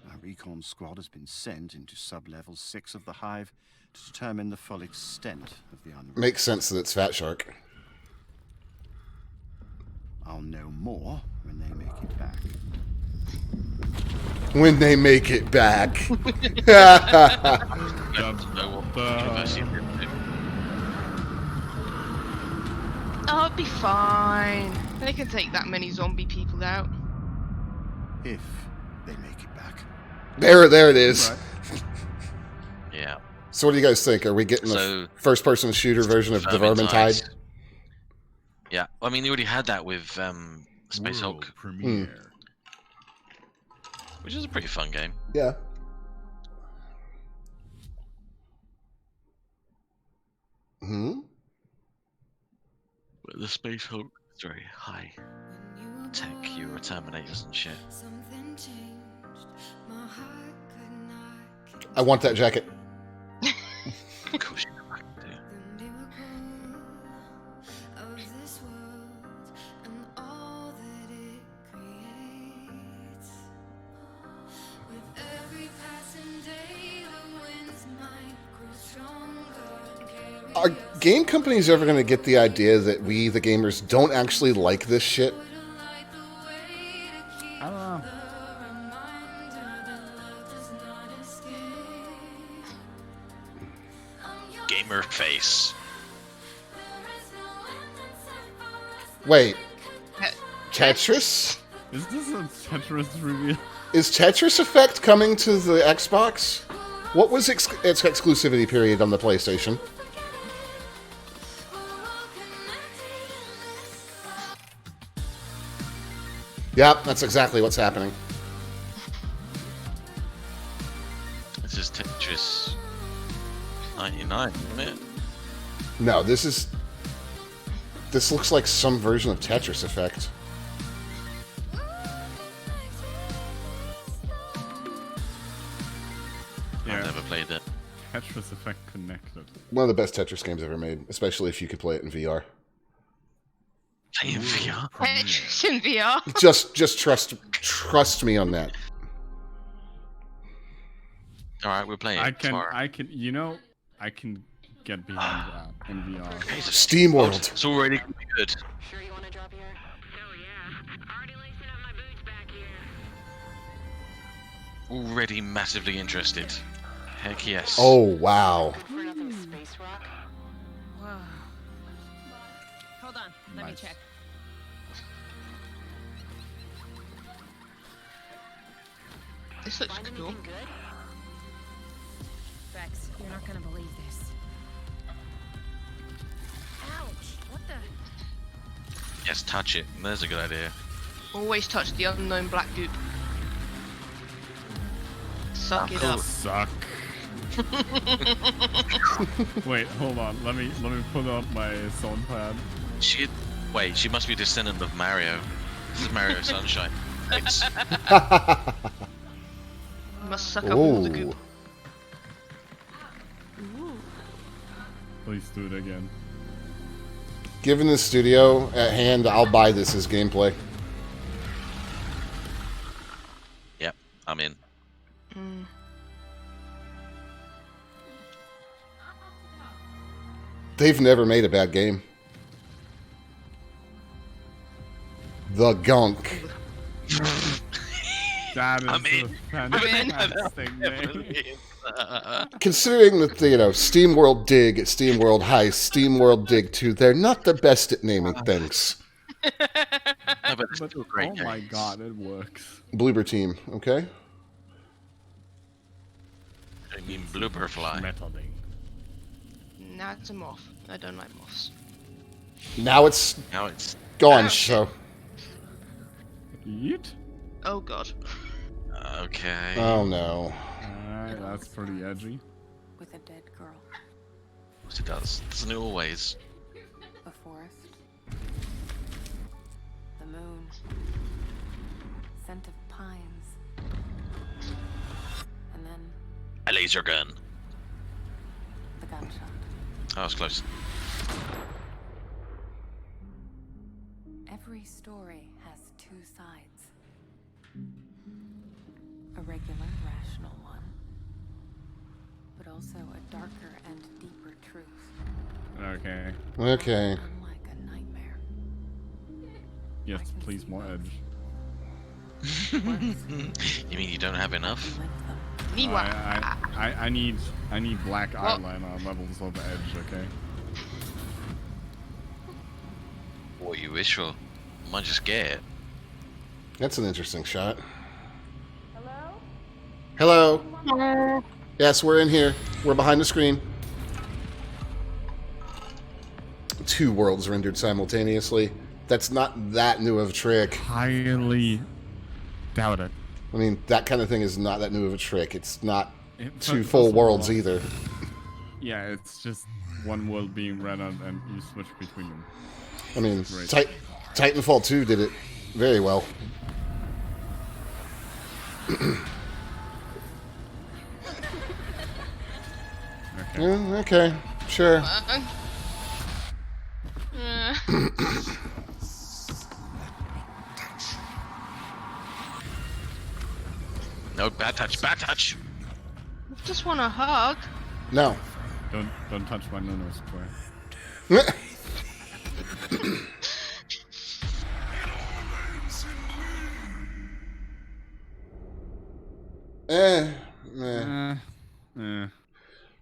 Our recon squad has been sent into sub-level 6 of the Hive to determine the full extent of the unrest. Makes sense that it's Fat Shark. I'll know more when they make it back. When they make it back. Oh, it'll be fine. They can take that many zombie people out. If they make it back. There it is. Right. Yeah. So what do you guys think? Are we getting the first-person shooter version of the Vermintide? Yeah. I mean, you already had that with Space Hulk. Which is a pretty fun game. Yeah. Hmm? But the Space Hulk is very high tech, Euro Terminators and shit. I want that jacket. Of course you fucking do. Are game companies ever going to get the idea that we, the gamers, don't actually like this shit? I don't know. Gamer face. Wait. Tetris? Is this a Tetris reveal? Is Tetris Effect coming to the Xbox? What was its exclusivity period on the PlayStation? Yep, that's exactly what's happening. This is Tetris 99, isn't it? No, this looks like some version of Tetris Effect. I've never played it. Tetris Effect Connected. One of the best Tetris games ever made, especially if you could play it in VR. Play in VR? Tetris in VR? Just trust me on that. All right, we're playing. I can, you know, I can get behind that in VR. Steam World. It's already gonna be good. Already massively interested. Heck yes. Oh, wow. Whoa. Hold on, let me check. This looks cool. Vex, you're not gonna believe this. Ouch! What the? Yes, touch it. There's a good idea. Always touch the unknown black goop. Suck it up. Suck. Wait, hold on. Let me put up my sound pad. She must be a descendant of Mario. This is Mario Sunshine. Thanks. Must suck up all the goop. Please do it again. Given the studio at hand, I'll buy this as gameplay. Yep, I'm in. They've never made a bad game. The Gunk. That is I'm in. fantastic name. Considering that the, SteamWorld Dig, SteamWorld Heist, SteamWorld Dig 2, they're not the best at naming things. No, but it's still great. Oh my god, it works. Bloober Team, okay? I mean blooper fly. Metaling. Now it's a moth. I don't like moths. Now it's gone, so. Yeet? Oh god. Okay. Oh no. Alright, that's pretty edgy. With a dead girl. What it does. Doesn't it always? The forest. moon. Scent of pines. And then A laser gun. the gunshot. That was close. Every story has two sides. A regular, rational one, but also a darker and deeper truth. Okay. Okay. Unlike a nightmare. Yes, please, more edge. You mean you don't have enough? I need black eyeliner levels of edge, okay? What you wish for? Might just get it. That's an interesting shot. Hello? Hello? Yes, we're in here. We're behind the screen. 2 worlds rendered simultaneously. That's not that new of a trick. Highly doubt it. I mean, that kind of thing is not that new of a trick. It's not 2 full worlds either. Yeah, it's just one world being rendered and you switch between them. I mean, Great. Titanfall 2 did it very well. Okay. Yeah, okay, sure. No, bad touch, bad touch. Just want a hug. No. Don't touch my no square.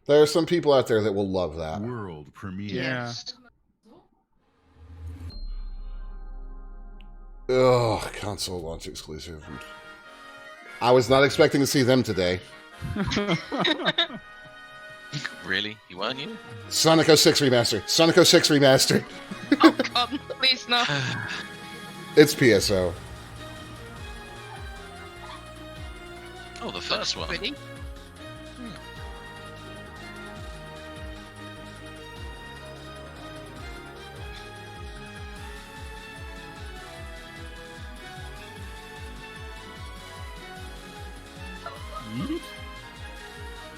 There are some people out there that will love that. World premiere. Yeah. Ugh, console launch exclusive. I was not expecting to see them today. Really? You weren't you? Sonic 06 Remastered. Sonic 06 Remastered. Oh god, please no. It's PSO. Oh, the first one. Pretty.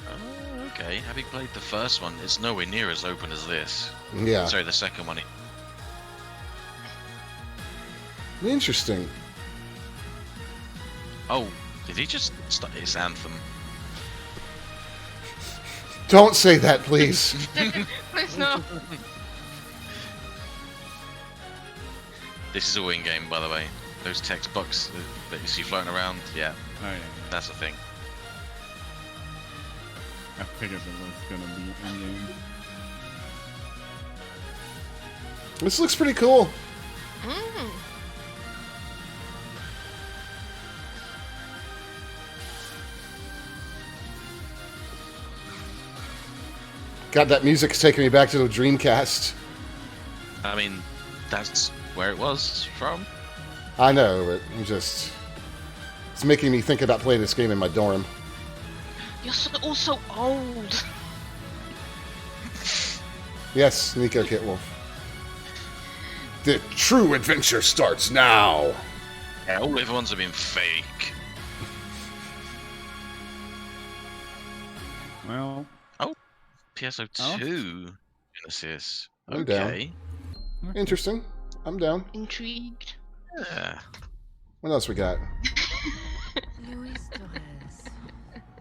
Oh, okay. Having played the first one, it's nowhere near as open as this. Yeah. Sorry, the second one. Interesting. Oh, did he just start his anthem? Don't say that, please. Please no. This is a win game, by the way. Those text boxes that you see floating around, yeah. Oh yeah. That's the thing. I figured it was gonna be in game. This looks pretty cool. God, that music's taking me back to the Dreamcast. I mean, that's where it was from. I know, but it's making me think about playing this game in my dorm. You're all so old. Yes, Nico Kitwolf. The true adventure starts now. Yeah, all everyone's have been fake. Well. Oh, PSO2 Genesis. I'm Okay. down. Interesting. I'm down. Intrigued. Yeah. What else we got?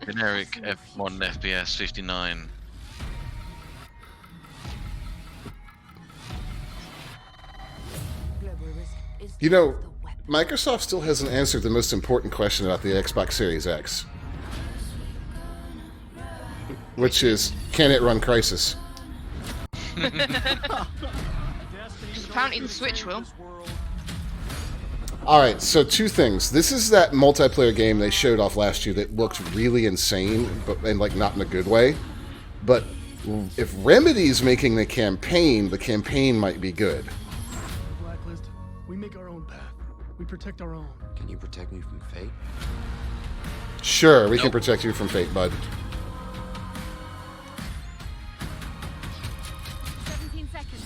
Generic F1 FPS 59. You know, Microsoft still hasn't answered the most important question about the Xbox Series X. Which is, can it run Crysis? Apparently the Switch will. Alright, so 2 things. This is that multiplayer game they showed off last year that looked really insane, and like not in a good way. But if Remedy's making the campaign might be good. Blacklist, we make our own path. We protect our own. Can you protect me from fate? Sure, we can protect you from fate, bud. 17 seconds.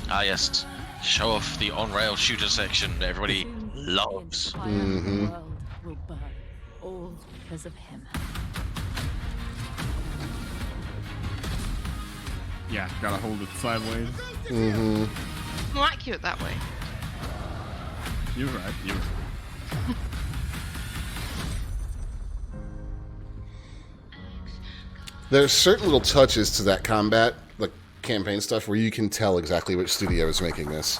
Ah, yes. Show off the on-rail shooter section that everybody loves. The world will burn, all because of him. Yeah, gotta hold it sideways. It's more accurate that way. You're right. There's certain little touches to that combat, like campaign stuff, where you can tell exactly which studio is making this.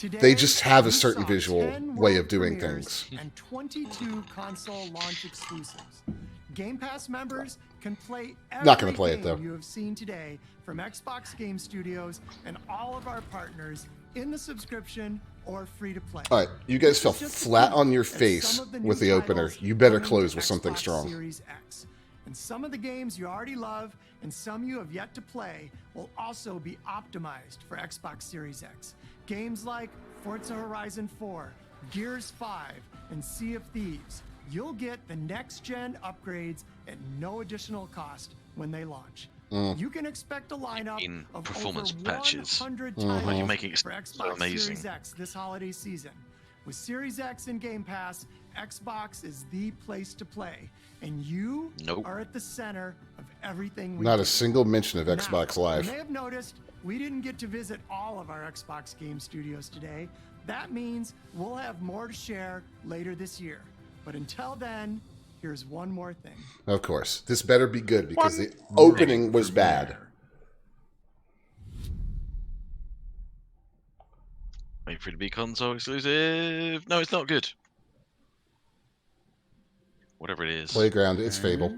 They just have a certain visual way of doing things. And 22 console launch exclusives. Game Pass members can play Not gonna every play it, though. game you have seen today from Xbox Game Studios and all of our partners in the subscription or free to play. All right, you guys fell flat on your face with the opener. You better close with something Xbox strong. Series X. And some of the games you already love and some you have yet to play will also be optimized for Xbox Series X. Games like Forza Horizon 4, Gears 5, and Sea of Thieves. You'll get the next-gen upgrades at no additional cost when they launch. You can expect a lineup In of performance over patches. 100 Like, you're titles making it for so Xbox amazing. Series X this holiday season. With Series X and Game Pass, Xbox is the place to play, and you are at the center of everything we Not do. a single mention of Xbox Now, Live. You may have noticed we didn't get to visit all of our Xbox game studios today. That means we'll have more to share later this year. But until then, here's one more thing. Of course. This better be good because the opening was bad. Wait for it to be console exclusive. No, it's not good. Whatever it is. Playground, it's Fable.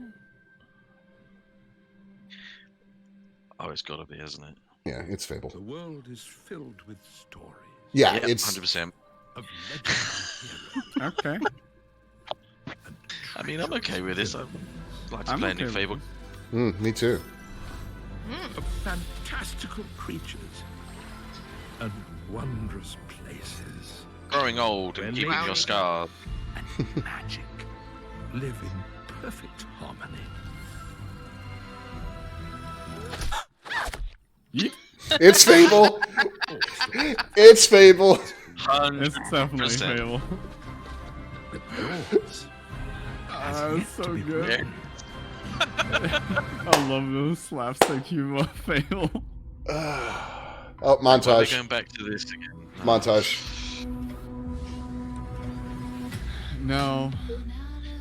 Oh, it's gotta be, isn't it? Yeah, it's Fable. The world is filled with stories. Yeah, Yep, it's 100%. Of legendary Okay. I mean, I'm okay with this. I like to play a new Fable. Me too. of fantastical creatures and wondrous places. Growing old and keeping your scars. And magic live in perfect harmony. It's Fable. It's Fable. It's definitely Fable. It's so good. I love those slapstick humor of Fable. Oh, montage. Are they going back to this again? No. Montage. No.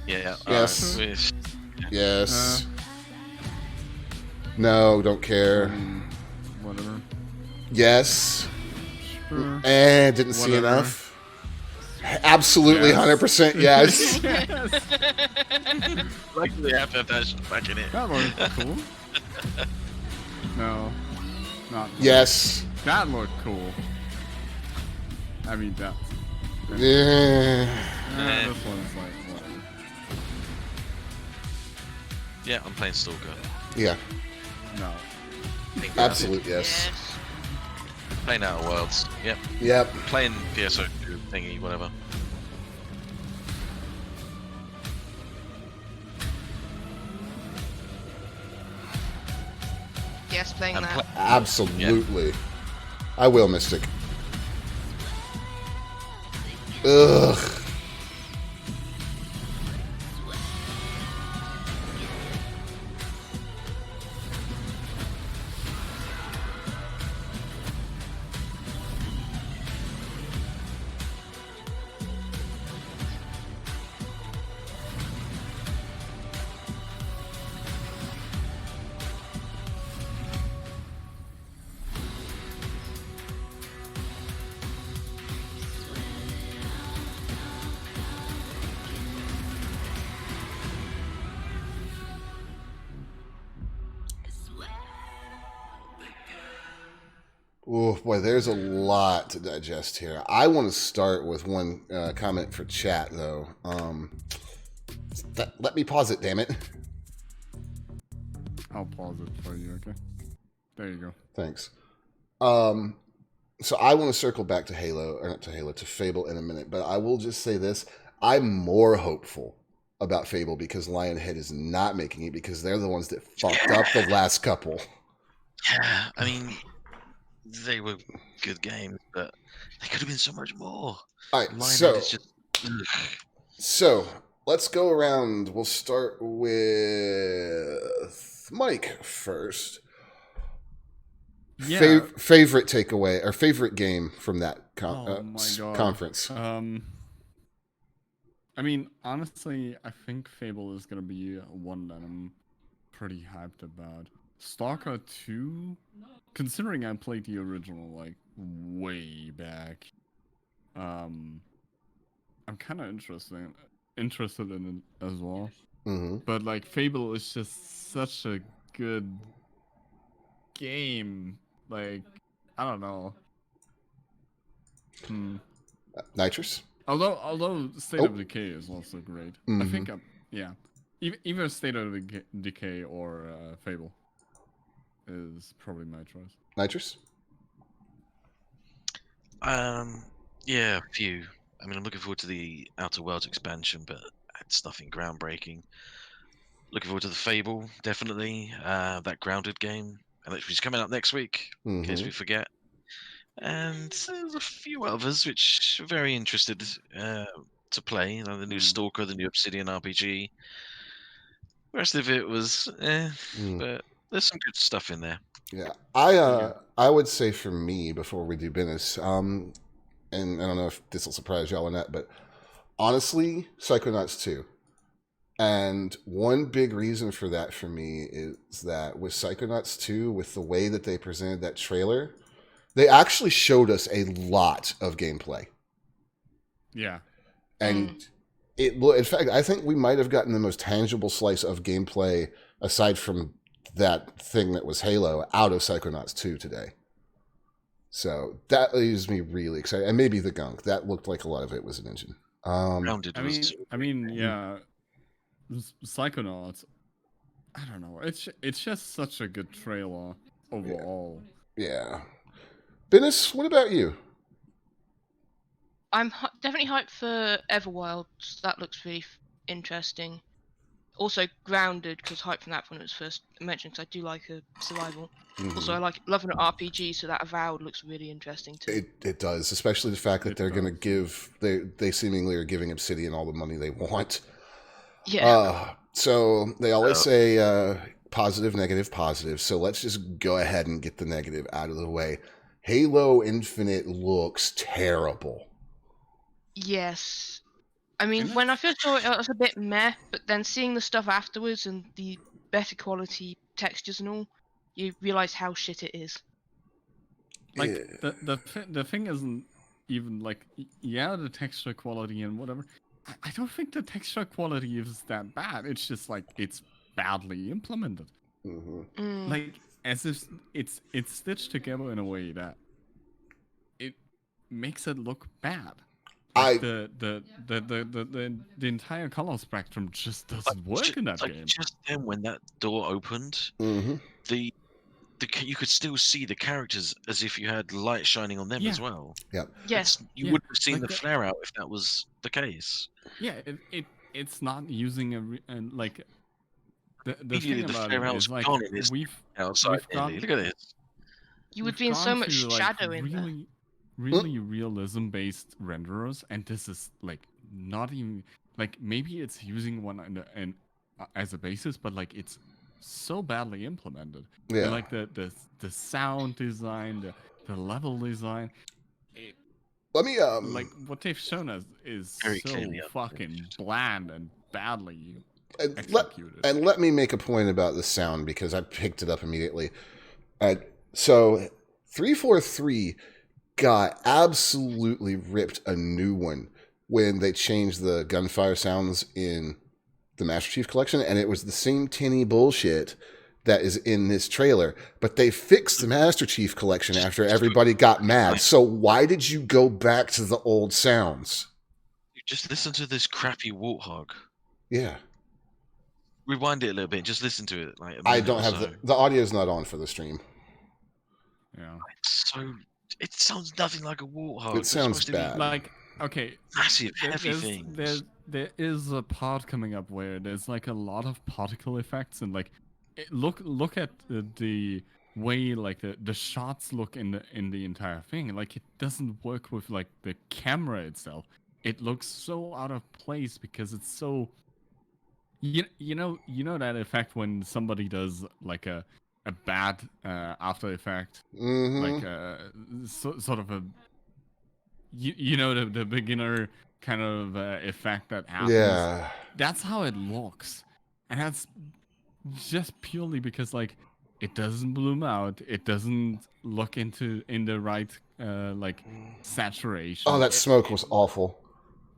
Yeah. Yes. Yes. No, don't care. Whatever. Yes. Sure. Didn't see enough. Absolutely, 100% yes. Luckily, I have to have that back in it. That looked cool. No. Not. Yes. That looked cool. I mean, that. Yeah. This one's like, whatever. Yeah, I'm playing Stalker. Yeah. No. Absolute yes. Playing Outer Worlds. Yep. Yep. Playing PSO thingy, whatever. Yes, playing that. Absolutely. I will, Mystic. Ugh. Oh boy, there's a lot to digest here. I want to start with one comment for chat, though. Let me pause it, damn it. I'll pause it for you, okay? There you go. Thanks. So I want to circle back to Halo, or not to Halo, to Fable in a minute, but I will just say this. I'm more hopeful about Fable because Lionhead is not making it because they're the ones that fucked up the last couple. Yeah, I mean... they were good games, but they could have been so much more. All right, so let's go around. We'll start with Mike first. Yeah. Favorite takeaway or favorite game from that conference? I mean, honestly, I think Fable is going to be one that I'm pretty hyped about. Stalker 2, considering I played the original, like, way back, I'm kind of interested in it as well. Mm-hmm. But, like, Fable is just such a good game. Like, I don't know. Nitris? Although State of Decay is also great. Mm-hmm. I think, either State of Decay or Fable is probably my choice. Nitris? Yeah, a few. I mean, I'm looking forward to the Outer Worlds expansion, but it's nothing groundbreaking. Looking forward to the Fable, definitely. That Grounded game, which is coming out next week, in case we forget. And there's a few others which are very interested to play. Like the new Stalker, the new Obsidian RPG. The rest of it was but there's some good stuff in there. Yeah, I would say for me, before we do business, and I don't know if this will surprise y'all or not, but honestly, Psychonauts 2. And one big reason for that for me is that with Psychonauts 2, with the way that they presented that trailer, they actually showed us a lot of gameplay. Yeah. And in fact, I think we might have gotten the most tangible slice of gameplay, aside from that thing that was Halo, out of Psychonauts 2 today. So that leaves me really excited. And maybe the gunk. That looked like a lot of it was an engine. I mean, yeah. Psychonauts, I don't know. It's just such a good trailer overall. Yeah. Binnus, what about you? I'm definitely hyped for Everwild. That looks really interesting. Also Grounded, because hype from that when it was first mentioned, because I do like a survival. Also, I love an RPG, so that Avowed looks really interesting too. It does, especially the fact that they're going to give they seemingly are giving Obsidian all the money they want. Yeah. So they always say positive, negative, positive. So let's just go ahead and get the negative out of the way. Halo Infinite looks terrible. Yes. I mean, when I first saw it, it was a bit meh, but then seeing the stuff afterwards and the better quality textures and all, you realize how shit it is. Like, the thing isn't even, like, the texture quality and whatever. I don't think the texture quality is that bad. It's just, like, it's badly implemented. Like, as if it's stitched together in a way that it makes it look bad. Like the entire color spectrum just doesn't work in that game. Just then, when that door opened, you could still see the characters as if you had light shining on them as well. Yeah. Yes. You wouldn't have seen the flare out if that was the case. Yeah, it's not using the thing about flare it out's is like gone and it's outside. Look at this. You would be in so much shadow in there. Really realism-based renderers, and this is like not even like maybe it's using one as a basis, but like it's so badly implemented. Yeah. And, like the sound design, the level design. Let me like what they've shown us is very so clearly fucking bland and badly executed. Let me make a point about the sound because I picked it up immediately. So 343 got absolutely ripped a new one when they changed the gunfire sounds in the Master Chief Collection, and it was the same tinny bullshit that is in this trailer, but they fixed the Master Chief Collection after everybody got mad. So why did you go back to the old sounds? You just listen to this crappy Warthog. Yeah. Rewind it a little bit. Just listen to it. Like I don't have the audio's not on for the stream. Yeah. It sounds nothing like a Warthog. It sounds bad. Like, okay, massive, heavy things. There is a part coming up where there's like a lot of particle effects and like, look at the way like the shots look in the entire thing, like it doesn't work with like the camera itself. It looks so out of place because it's so you know that effect when somebody does like a bad After Effect, like sort of a you know the beginner kind of effect that happens. Yeah, that's how it looks, and that's just purely because like it doesn't bloom out, it doesn't look in the right like saturation. Oh, that smoke was awful.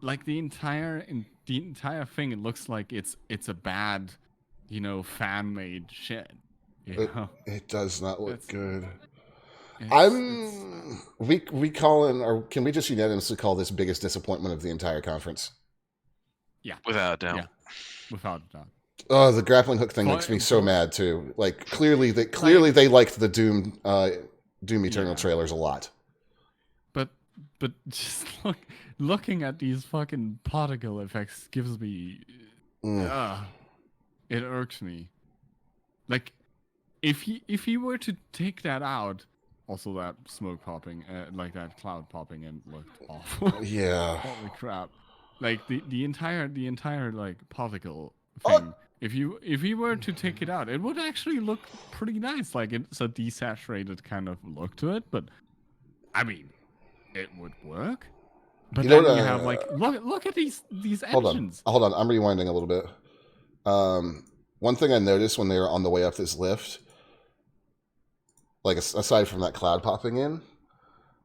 Like the entire thing, it looks like it's a bad, fan made shit. It does not look good. It's, we calling, or can we just unanimously call this biggest disappointment of the entire conference? Yeah, without a doubt. Yeah. Without a doubt. Oh, the grappling hook thing makes me so mad too. Like clearly they liked the Doom Eternal trailers a lot. But just looking at these fucking particle effects gives me it irks me. Like if he were to take that out, also that smoke popping, like that cloud popping, and looked awful. Yeah. Holy crap! Like the entire like particle thing. If he were to take it out, it would actually look pretty nice. Like it's a desaturated kind of look to it, but I mean, it would work. But then you have like look at these engines. Hold on, I'm rewinding a little bit. One thing I noticed when they were on the way up this lift, like aside from that cloud popping in,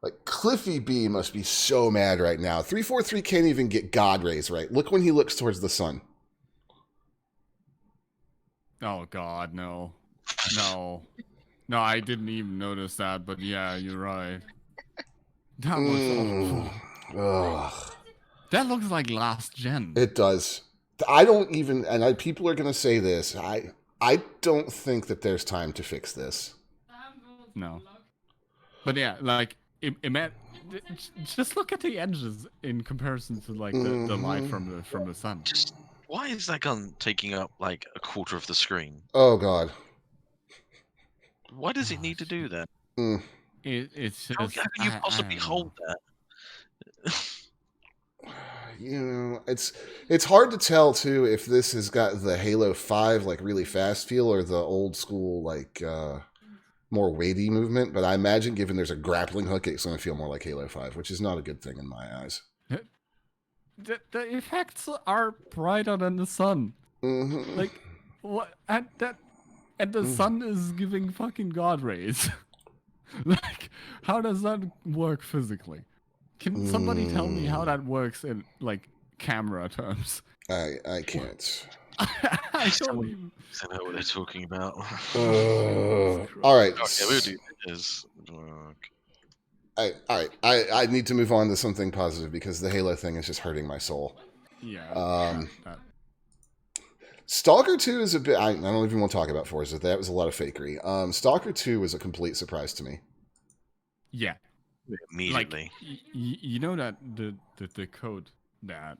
like Cliffy B must be so mad right now. 343 can't even get God rays right. Look when he looks towards the sun. Oh God, no. I didn't even notice that, but yeah, you're right. That looks awful. That looks like last gen. It does. I don't even, and people are gonna say this. I don't think that there's time to fix this. No. But yeah, like just look at the edges in comparison to like the light from the sun. Why is that gun taking up like a quarter of the screen? Oh God. Why does it need to do that? It's just, how can you possibly hold that? It's hard to tell too if this has got the Halo 5 like really fast feel or the old school like more weighty movement, but I imagine given there's a grappling hook, it's going to feel more like Halo 5, which is not a good thing in my eyes. The effects are brighter than the sun. Mm-hmm. Like what? And the sun is giving fucking God rays. Like, how does that work physically? Can somebody tell me how that works in like camera terms? I can't. I don't even know what they're talking about. All right. Okay, we'll do this. All right. I need to move on to something positive because the Halo thing is just hurting my soul. Yeah. Stalker 2 is a bit... I don't even want to talk about Forza. That was a lot of fakery. Stalker 2 was a complete surprise to me. Yeah. Immediately. Like, you know that the code that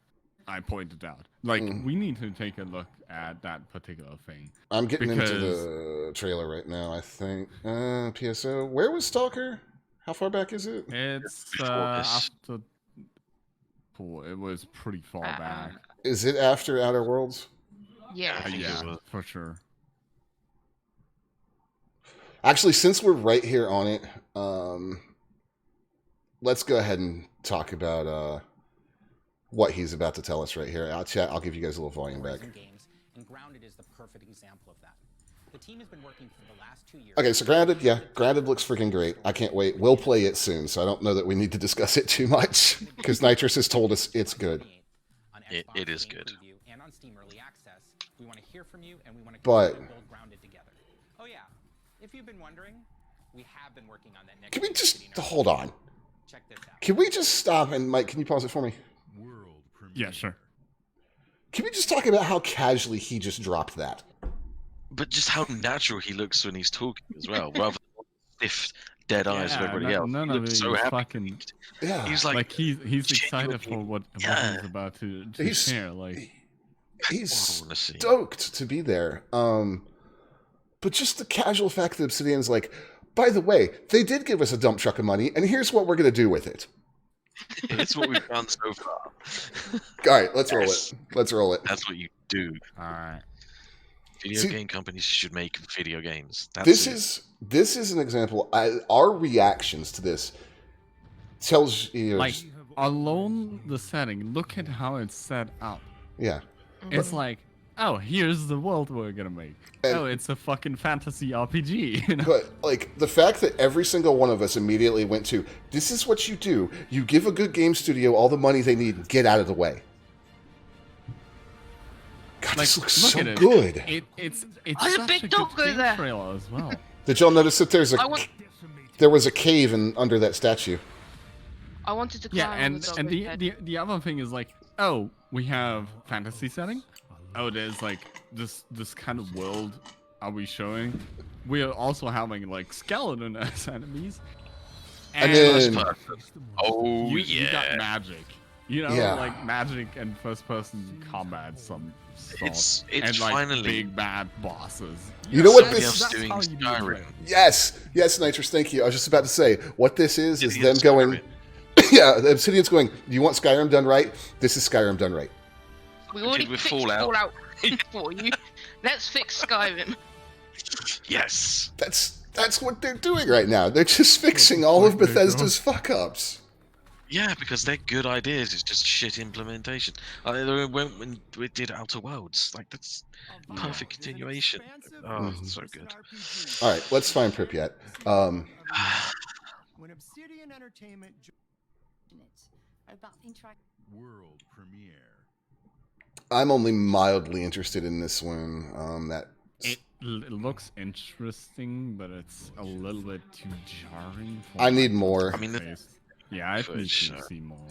I pointed out. Like, we need to take a look at that particular thing. I'm getting into the trailer right now, I think. PSO. Where was Stalker? How far back is it? It's after... It was pretty far back. Is it after Outer Worlds? Yeah. Yeah, for sure. Actually, since we're right here on it, let's go ahead and talk about what he's about to tell us right here. I'll give you guys a little volume back. Games, and Grounded is the perfect example of that. The team has been working for the last 2 years. Okay, so Grounded looks freaking great. I can't wait. We'll play it soon, so I don't know that we need to discuss it too much because Nitris has told us it's good. It is good. And on Steam Early Access, we want to hear from you, and we want to build Grounded together. Oh yeah, if you've been wondering, we have been working on that next. Can we just hold on? Check this out. Can we just stop and Mike? Can you pause it for me? Yeah, sure. Can we just talk about how casually he just dropped that? But just how natural he looks when he's talking as well, rather than stiff, dead eyes of everybody else. None he of looks it so is happy. fucking. Yeah. He's like he's excited for what he's about to share. Like he's stoked to be there. but just the casual fact that Obsidian's like, by the way, they did give us a dump truck of money, and here's what we're going to do with it. It's what we've done so far. All right, let's roll it. Let's roll it. That's what you do. All right. Video game companies should make video games. This is an example. Our reactions to this tells you, like, alone the setting. Look at how it's set up. Yeah. It's like, oh, here's the world we're gonna make. Oh, it's a fucking fantasy RPG. You know? But, like, the fact that every single one of us immediately went to, this is what you do. You give a good game studio all the money they need and get out of the way. God, this looks so good. It's There's a big doggo there. Trailer as well. Did y'all notice that there was a cave under that statue? I wanted to climb and the other thing is like, oh, we have fantasy setting. Oh, there's like this kind of world are we showing? We are also having like skeleton as enemies. And then, you got magic. You know, like magic and first-person combat, some sort, and like finally big bad bosses. You know what this is doing? Skyrim. Yes, Nitris, thank you. I was just about to say what this is them going. Yeah, the Obsidian's going. You want Skyrim done right? This is Skyrim done right. We already fixed Fallout for you. Let's fix Skyrim. Yes. That's what they're doing right now. They're just fixing all of Bethesda's fuck-ups. Yeah, because they're good ideas. It's just shit implementation. When we did Outer Worlds, like that's perfect continuation. Oh, so good. All right, let's find Pripyat. When Obsidian Entertainment World premiere. I'm only mildly interested in this one. It looks interesting, but it's a little bit too jarring. I need more. I mean, yeah, I need to see more.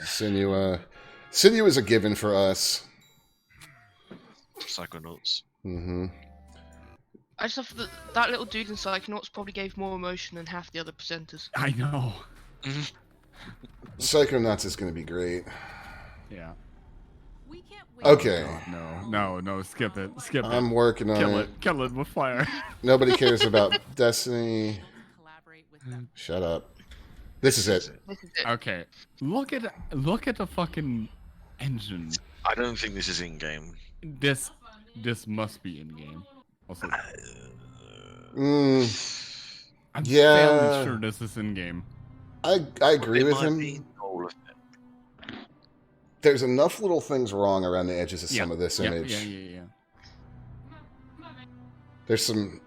Sinew is a given for us. Psychonauts. Mm-hmm. I just thought that little dude in Psychonauts probably gave more emotion than half the other presenters. I know. Psychonauts is going to be great. Yeah. Okay. No, skip it. Skip it. I'm working on it. Kill it with fire. Nobody cares about Destiny. Shut up. This is it. Okay. Look at the fucking engine. I don't think this is in game. This must be in game. Also. I'm fairly sure this is in game. I agree with him. There's enough little things wrong around the edges of some of this image. Yeah. There's the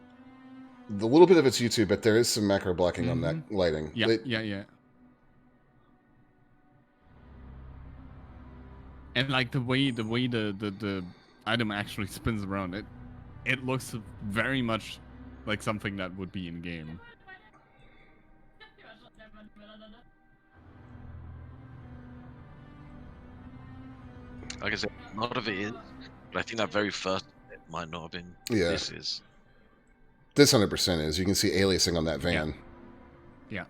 little bit of it's YouTube, but there is some macro blocking on that lighting. Yeah. And like the way the item actually spins around, it looks very much like something that would be in game. Like I said, a lot of it is, but I think that very first it might not have been. Yeah. This is. This 100% is. You can see aliasing on that van. Yeah.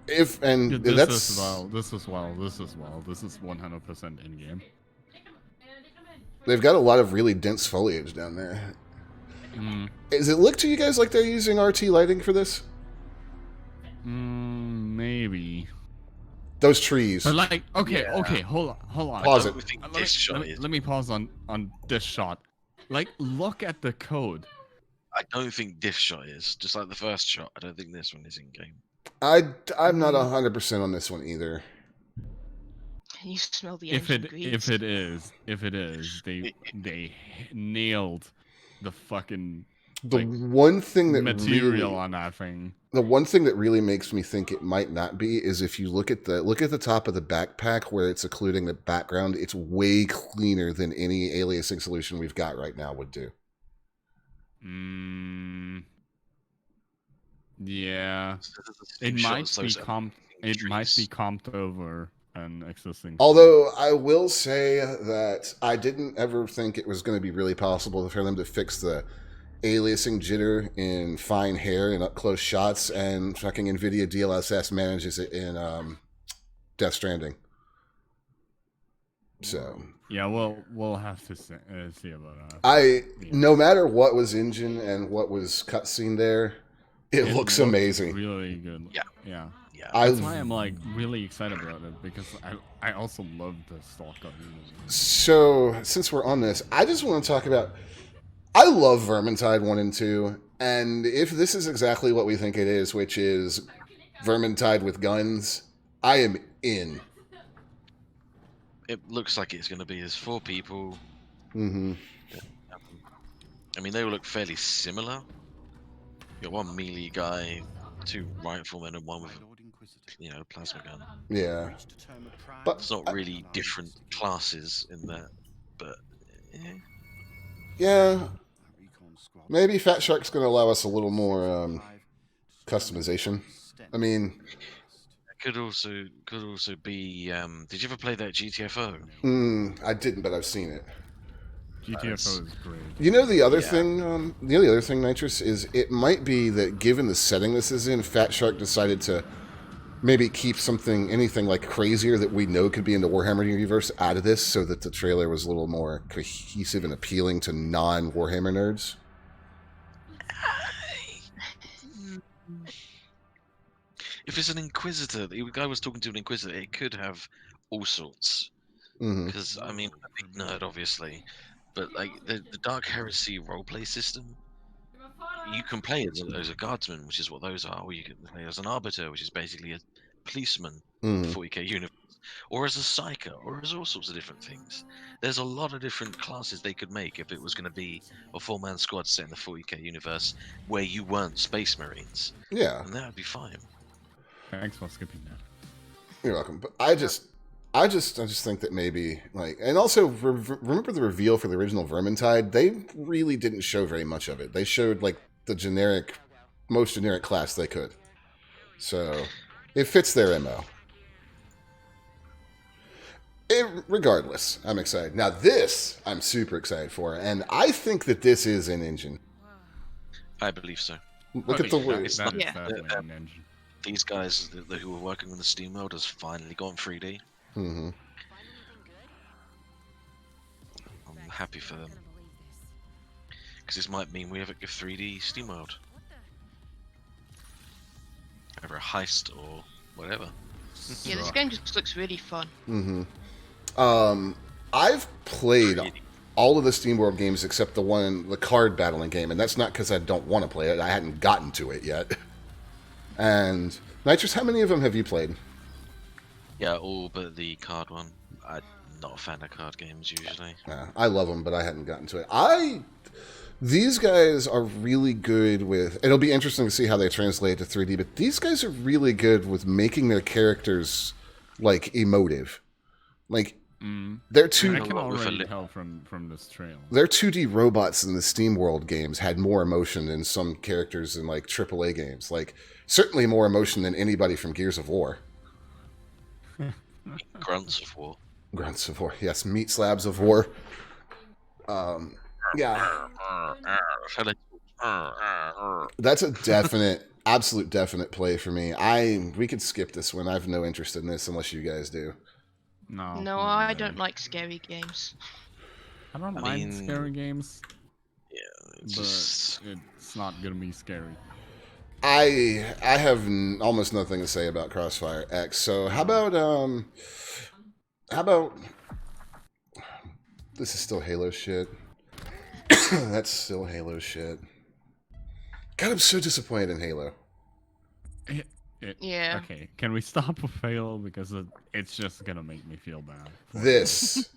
This is 100% in game. They've got a lot of really dense foliage down there. Does it look to you guys like they're using RT lighting for this? Maybe. Those trees. But like, okay, hold on. Pause it. Let me pause on this shot. Like, look at the code. I don't think this shot is. Just like the first shot, I don't think this one is in game. I'm not 100% on this one either. Can you smell the If engine it is, they nailed the fucking one thing that material really, on that thing. The one thing that really makes me think it might not be is if you look at the top of the backpack where it's occluding the background, it's way cleaner than any aliasing solution we've got right now would do. Yeah. It might be comped over an existing. Although I will say that I didn't ever think it was going to be really possible for them to fix the aliasing jitter in fine hair and up close shots, and fucking NVIDIA DLSS manages it in Death Stranding. So yeah, we'll have to see about that. No matter what was engine and what was cutscene there, it looks amazing. Really good. Yeah. That's why I'm like really excited about it, because I also love the Stalker. So since we're on this, I just want to talk about. I love Vermintide 1 and 2, and if this is exactly what we think it is, which is Vermintide with guns, I am in. It looks like it's going to be as 4 people. Mm-hmm. I mean, they all look fairly similar. You got one melee guy, 2 riflemen, and one with, plasma gun. Yeah. But it's not really different classes in that, but yeah. Maybe Fat Shark's going to allow us a little more customization. I mean, it could also be. Did you ever play that GTFO? I didn't, but I've seen it. GTFO is great. You know the other thing. The other thing, Nitris, is it might be that given the setting this is in, Fat Shark decided to maybe keep anything like crazier that we know could be in the Warhammer universe out of this, so that the trailer was a little more cohesive and appealing to non-Warhammer nerds. If it's an Inquisitor, the guy was talking to an Inquisitor, it could have all sorts. Because, I mean, I'm a big nerd, obviously, but like the Dark Heresy roleplay system, you can play as a guardsman, which is what those are, or you can play as an arbiter, which is basically a policeman in the 40k universe, or as a psyker, or as all sorts of different things. There's a lot of different classes they could make if it was going to be a 4-man squad set in the 40k universe where you weren't Space Marines. Yeah. And that would be fine. Thanks for skipping that. You're welcome. But I just think that maybe, like, and also remember the reveal for the original Vermintide? They really didn't show very much of it. They showed like the most generic class they could. So it fits their MO. Regardless, I'm excited. Now this, I'm super excited for, and I think that this is an engine. I believe so. Look at the way. It's not, these guys who were working on the Steam world has finally gone 3D. Mm-hmm. I'm happy for them. Because this might mean we have a 3D Steam world. Either a heist or whatever. Yeah, this game just looks really fun. Mm-hmm. I've played all of the SteamWorld games except the card battling game, and that's not because I don't want to play it. I hadn't gotten to it yet. And Nitris, how many of them have you played? Yeah, all but the card one. I'm not a fan of card games usually. I love them, but I hadn't gotten to it. These guys are really good with. It'll be interesting to see how they translate to 3D, but these guys are really good with making their characters like emotive. Like they're I can already tell from this trailer. Their 2D robots in the SteamWorld games had more emotion than some characters in like AAA games. Like certainly more emotion than anybody from Gears of War. Grunts of War. Grunts of War. Yes, meat slabs of war. Yeah. That's a definite, absolute definite play for me. We could skip this one. I have no interest in this unless you guys do. No, I don't like scary games. I don't mind scary games. Yeah, it's not gonna be scary. I have almost nothing to say about Crossfire X. So how about this is still Halo shit. That's still Halo shit. God, I'm so disappointed in Halo. Yeah. Okay, can we stop with Halo because it's just gonna make me feel bad. This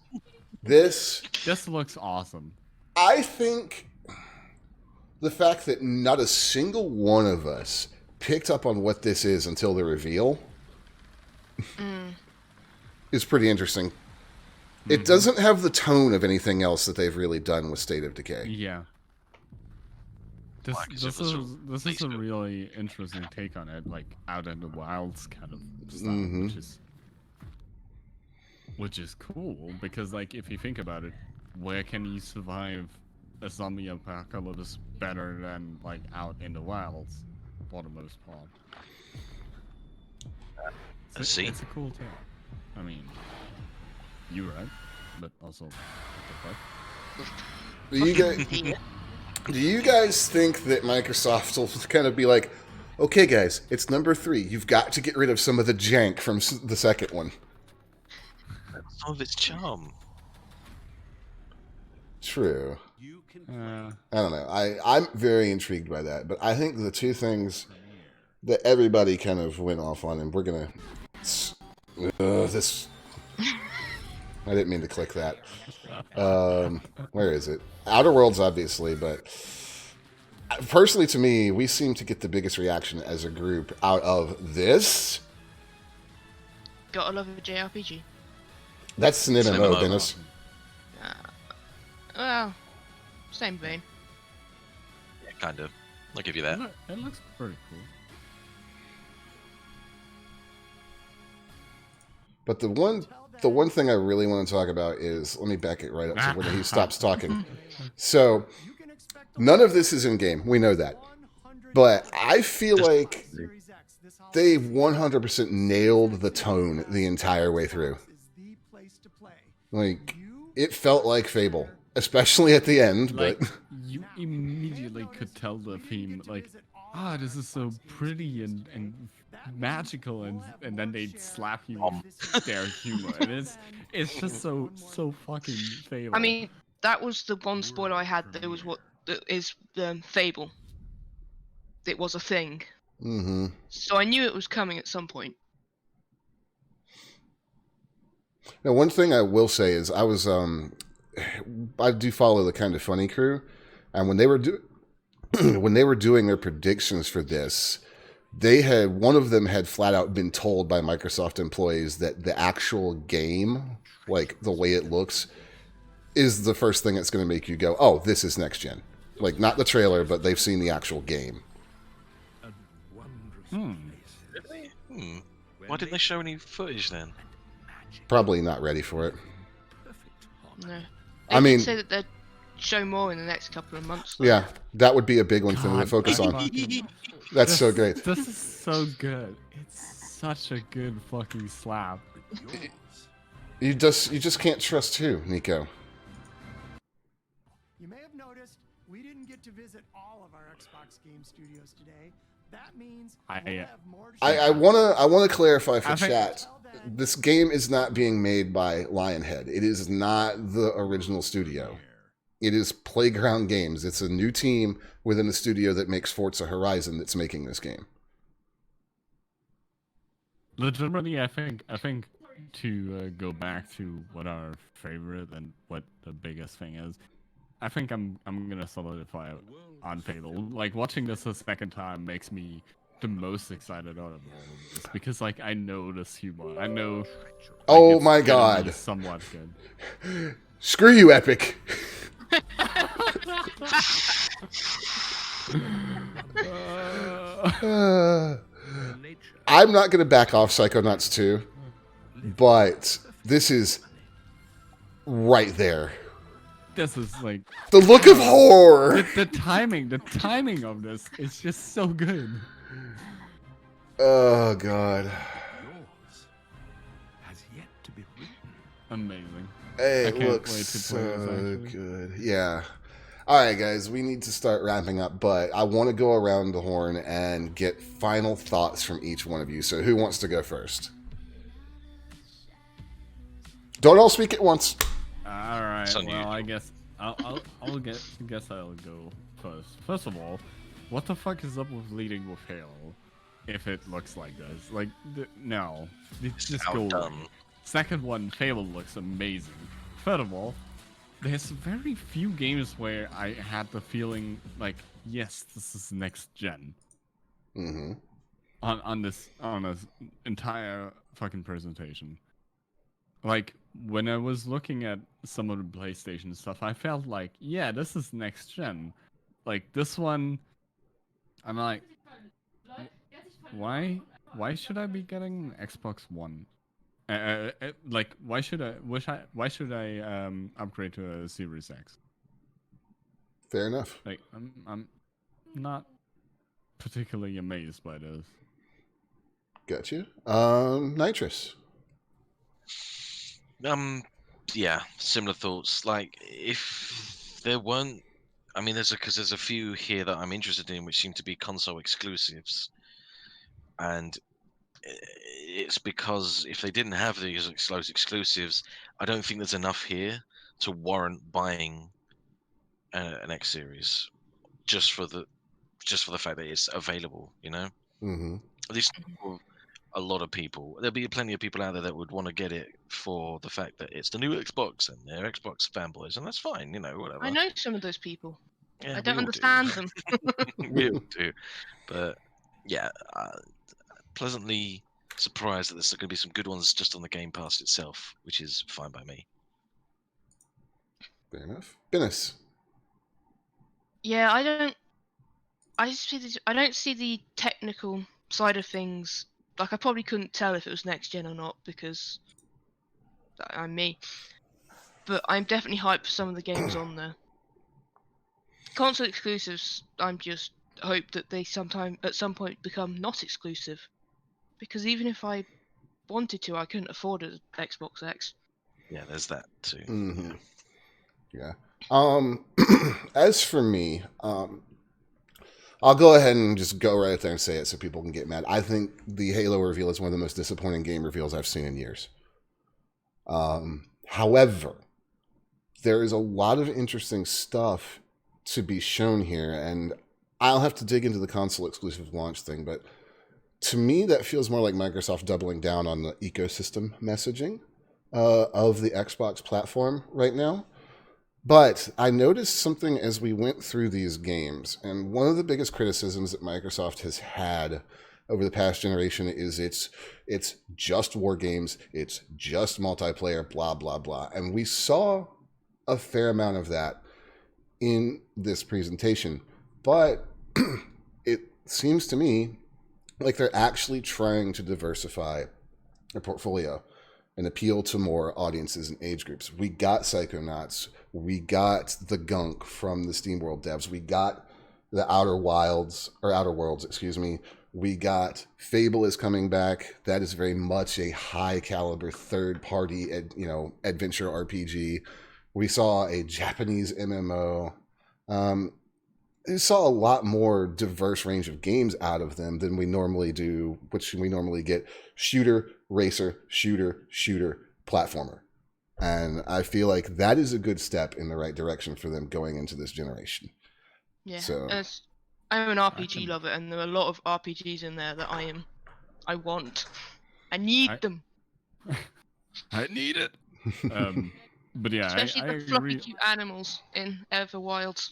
looks awesome. I think the fact that not a single one of us picked up on what this is until the reveal is pretty interesting. It doesn't have the tone of anything else that they've really done with State of Decay. Yeah. This is a really interesting take on it, like out in the wilds kind of stuff, which is cool because, like, if you think about it, where can you survive a zombie apocalypse better than like out in the wilds, for the most part? It's a cool tale. I mean, you right? but also, what the fuck? Do you guys think that Microsoft will kind of be like, okay, guys, it's number 3. You've got to get rid of some of the jank from the second one. Some of its charm. True. I don't know. I'm very intrigued by that, but I think the two things that everybody kind of went off on, and we're gonna this. I didn't mean to click that. Where is it? Outer Worlds, obviously, but personally, to me, we seem to get the biggest reaction as a group out of this. Gotta love a JRPG. That's an MMO, Binnus. Well, same vein. Yeah, kind of. I'll give you that. It looks pretty cool. But the one thing I really want to talk about is, let me back it right up to when he stops talking. So, none of this is in game. We know that. But I feel like they 100% nailed the tone the entire way through. Like, it felt like Fable, especially at the end. Like, but you immediately could tell the theme, like, this is so pretty and magical, and then they slap you with their humor, and it's just so fucking Fable. I mean, that was the one spoiler I had. That was what is Fable. It was a thing. Mm-hmm. So I knew it was coming at some point. Now, one thing I will say is I do follow the Kind of Funny crew, and when they were doing their predictions for this, one of them had flat out been told by Microsoft employees that the actual game, like the way it looks, is the first thing that's going to make you go, "Oh, this is next gen." Like, not the trailer, but they've seen the actual game. Why didn't they show any footage then? Probably not ready for it. No. I mean, did say that they'd show more in the next couple of months. Though. Yeah, that would be a big one for them to focus on. That's so great. This is so good. It's such a good fucking slap. You just can't trust who, Nico? You may have noticed we didn't get to visit all of our Xbox game studios today. That means I wanna clarify for chat. This game is not being made by Lionhead. It is not the original studio. It is Playground Games. It's a new team within the studio that makes Forza Horizon that's making this game. Legitimately, I think to go back to what our favorite and what the biggest thing is, I think I'm gonna solidify on Fable. Like, watching this a second time makes me the most excited out of all of this, because like I know this humor. I know. Oh my god! Somewhat good. Screw you, Epic. I'm not going to back off Psychonauts 2, but this is right there. This is like the look of horror. The timing of this is just so good. Oh god. Yours has yet to be written. Amazing. It looks so good. Yeah. All right, guys, we need to start wrapping up, but I want to go around the horn and get final thoughts from each one of you. So who wants to go first? Don't all speak at once. All right. Well, I guess I'll go first. First of all, what the fuck is up with leading with Halo? If it looks like this, like no, just go away. Second one, Fable looks amazing. Third of all, there's very few games where I had the feeling like, yes, this is next gen. Mm-hmm. On this entire fucking presentation. Like, when I was looking at some of the PlayStation stuff, I felt like, yeah, this is next gen. Like, this one, I'm like, why should I be getting Xbox One? Like, why should I upgrade to a Series X? Fair enough. Like, I'm not particularly amazed by this. Gotcha. Nitris. Yeah, similar thoughts. Like, if there weren't, I mean, there's a few here that I'm interested in, which seem to be console exclusives, and it's because if they didn't have these exclusives, I don't think there's enough here to warrant buying an X series just for the fact that it's available. You know, at least for a lot of people. There'll be plenty of people out there that would want to get it for the fact that it's the new Xbox and they're Xbox fanboys, and that's fine. You know, whatever. I know some of those people. Yeah, I don't we all do. understand them. We all do, but yeah, pleasantly surprised that there's going to be some good ones just on the Game Pass itself, which is fine by me. Fair enough. Binnus. Yeah, I don't see the technical side of things. Like, I probably couldn't tell if it was next gen or not because I'm me. But I'm definitely hyped for some of the games on there. Console exclusives, I'm just hope that they at some point become not exclusive. Because even if I wanted to, I couldn't afford an Xbox X. Yeah, there's that too. Yeah. As for me, I'll go ahead and just go right there and say it so people can get mad. I think the Halo reveal is one of the most disappointing game reveals I've seen in years. However, there is a lot of interesting stuff to be shown here, and I'll have to dig into the console exclusive launch thing, but to me, that feels more like Microsoft doubling down on the ecosystem messaging of the Xbox platform right now. But I noticed something as we went through these games, and one of the biggest criticisms that Microsoft has had over the past generation is it's just war games, it's just multiplayer, blah, blah, blah. And we saw a fair amount of that in this presentation. But it seems to me like they're actually trying to diversify their portfolio and appeal to more audiences and age groups. We got Psychonauts. We got the Gunk from the SteamWorld devs. We got the Outer Worlds, excuse me. We got Fable is coming back. That is very much a high caliber third party, adventure RPG. We saw a Japanese MMO. We saw a lot more diverse range of games out of them than we normally do, which we normally get shooter, racer, shooter, platformer. And I feel like that is a good step in the right direction for them going into this generation. Yeah, so, I'm an RPG lover, and there are a lot of RPGs in there that I want. I need them. I need it. But yeah, especially I the fluffy cute animals in Everwilds.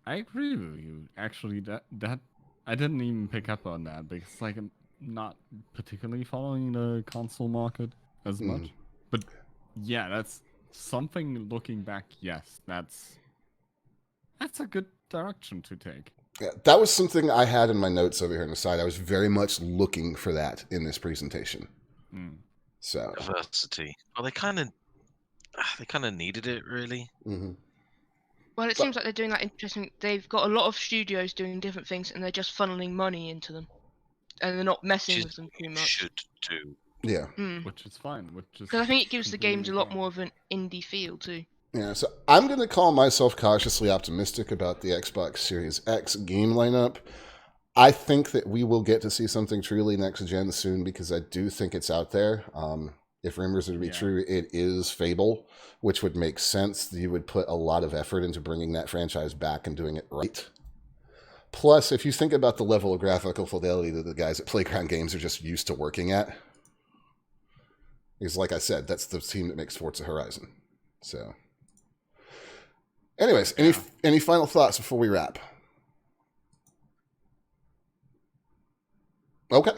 I agree with you. Actually, that I didn't even pick up on that because like I'm not particularly following the console market as much. But yeah, that's something. Looking back, yes, that's a good direction to take. Yeah, that was something I had in my notes over here on the side. I was very much looking for that in this presentation. So diversity. Well, they kind of needed it, really. Well, it seems like they're doing that interesting. They've got a lot of studios doing different things, and they're just funneling money into them, and they're not messing with them too much. Should do. Yeah. Which is fine. Because I think it gives the games a lot more of an indie feel too. Yeah, so I'm going to call myself cautiously optimistic about the Xbox Series X game lineup. I think that we will get to see something truly next gen soon because I do think it's out there. If rumors are to be true, it is Fable, which would make sense. You would put a lot of effort into bringing that franchise back and doing it right. Plus, if you think about the level of graphical fidelity that the guys at Playground Games are just used to working at, because like I said, that's the team that makes Forza Horizon. So, anyways, any final thoughts before we wrap? Okay.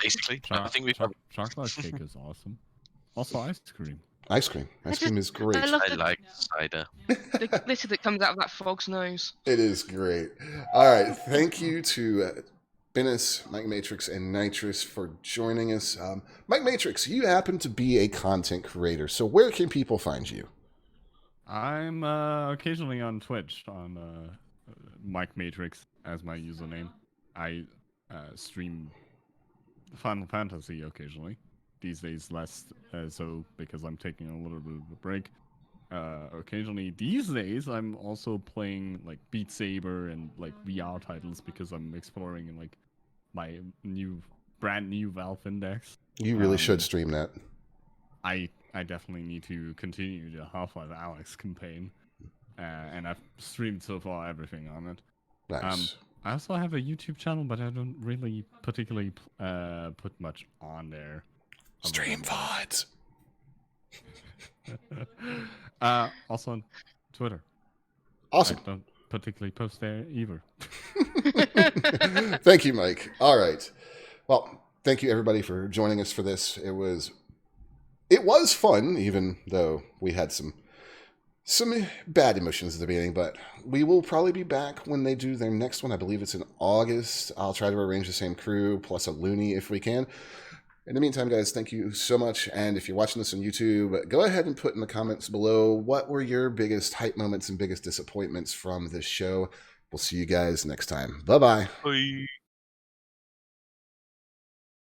Basically, I think we've chocolate cake is awesome. Also, ice cream. Ice cream is great. I like cider. The glitter that comes out of that frog's nose. It is great. All right, thank you to Binnus, MikeMatrix, and Nitris for joining us. MikeMatrix, you happen to be a content creator, so where can people find you? I'm occasionally on Twitch on MikeMatrix as my username. I stream Final Fantasy occasionally. these days less so because I'm taking a little bit of a break. Occasionally these days I'm also playing like Beat Saber and like VR titles because I'm exploring like my brand new Valve Index. You really should stream that. I definitely need to continue the Half-Life Alyx campaign, and I've streamed so far everything on it. Nice. I also have a YouTube channel, but I don't really particularly put much on there. Stream VODs. Also on Twitter. Awesome. I don't particularly post there either. Thank you, Mike. All right. Well, thank you everybody for joining us for this. It was fun, even though we had some bad emotions at the beginning, but we will probably be back when they do their next one. I believe it's in August. I'll try to arrange the same crew plus a loony if we can. In the meantime, guys, thank you so much. And if you're watching this on YouTube, go ahead and put in the comments below what were your biggest hype moments and biggest disappointments from this show. We'll see you guys next time. Bye-bye. Bye.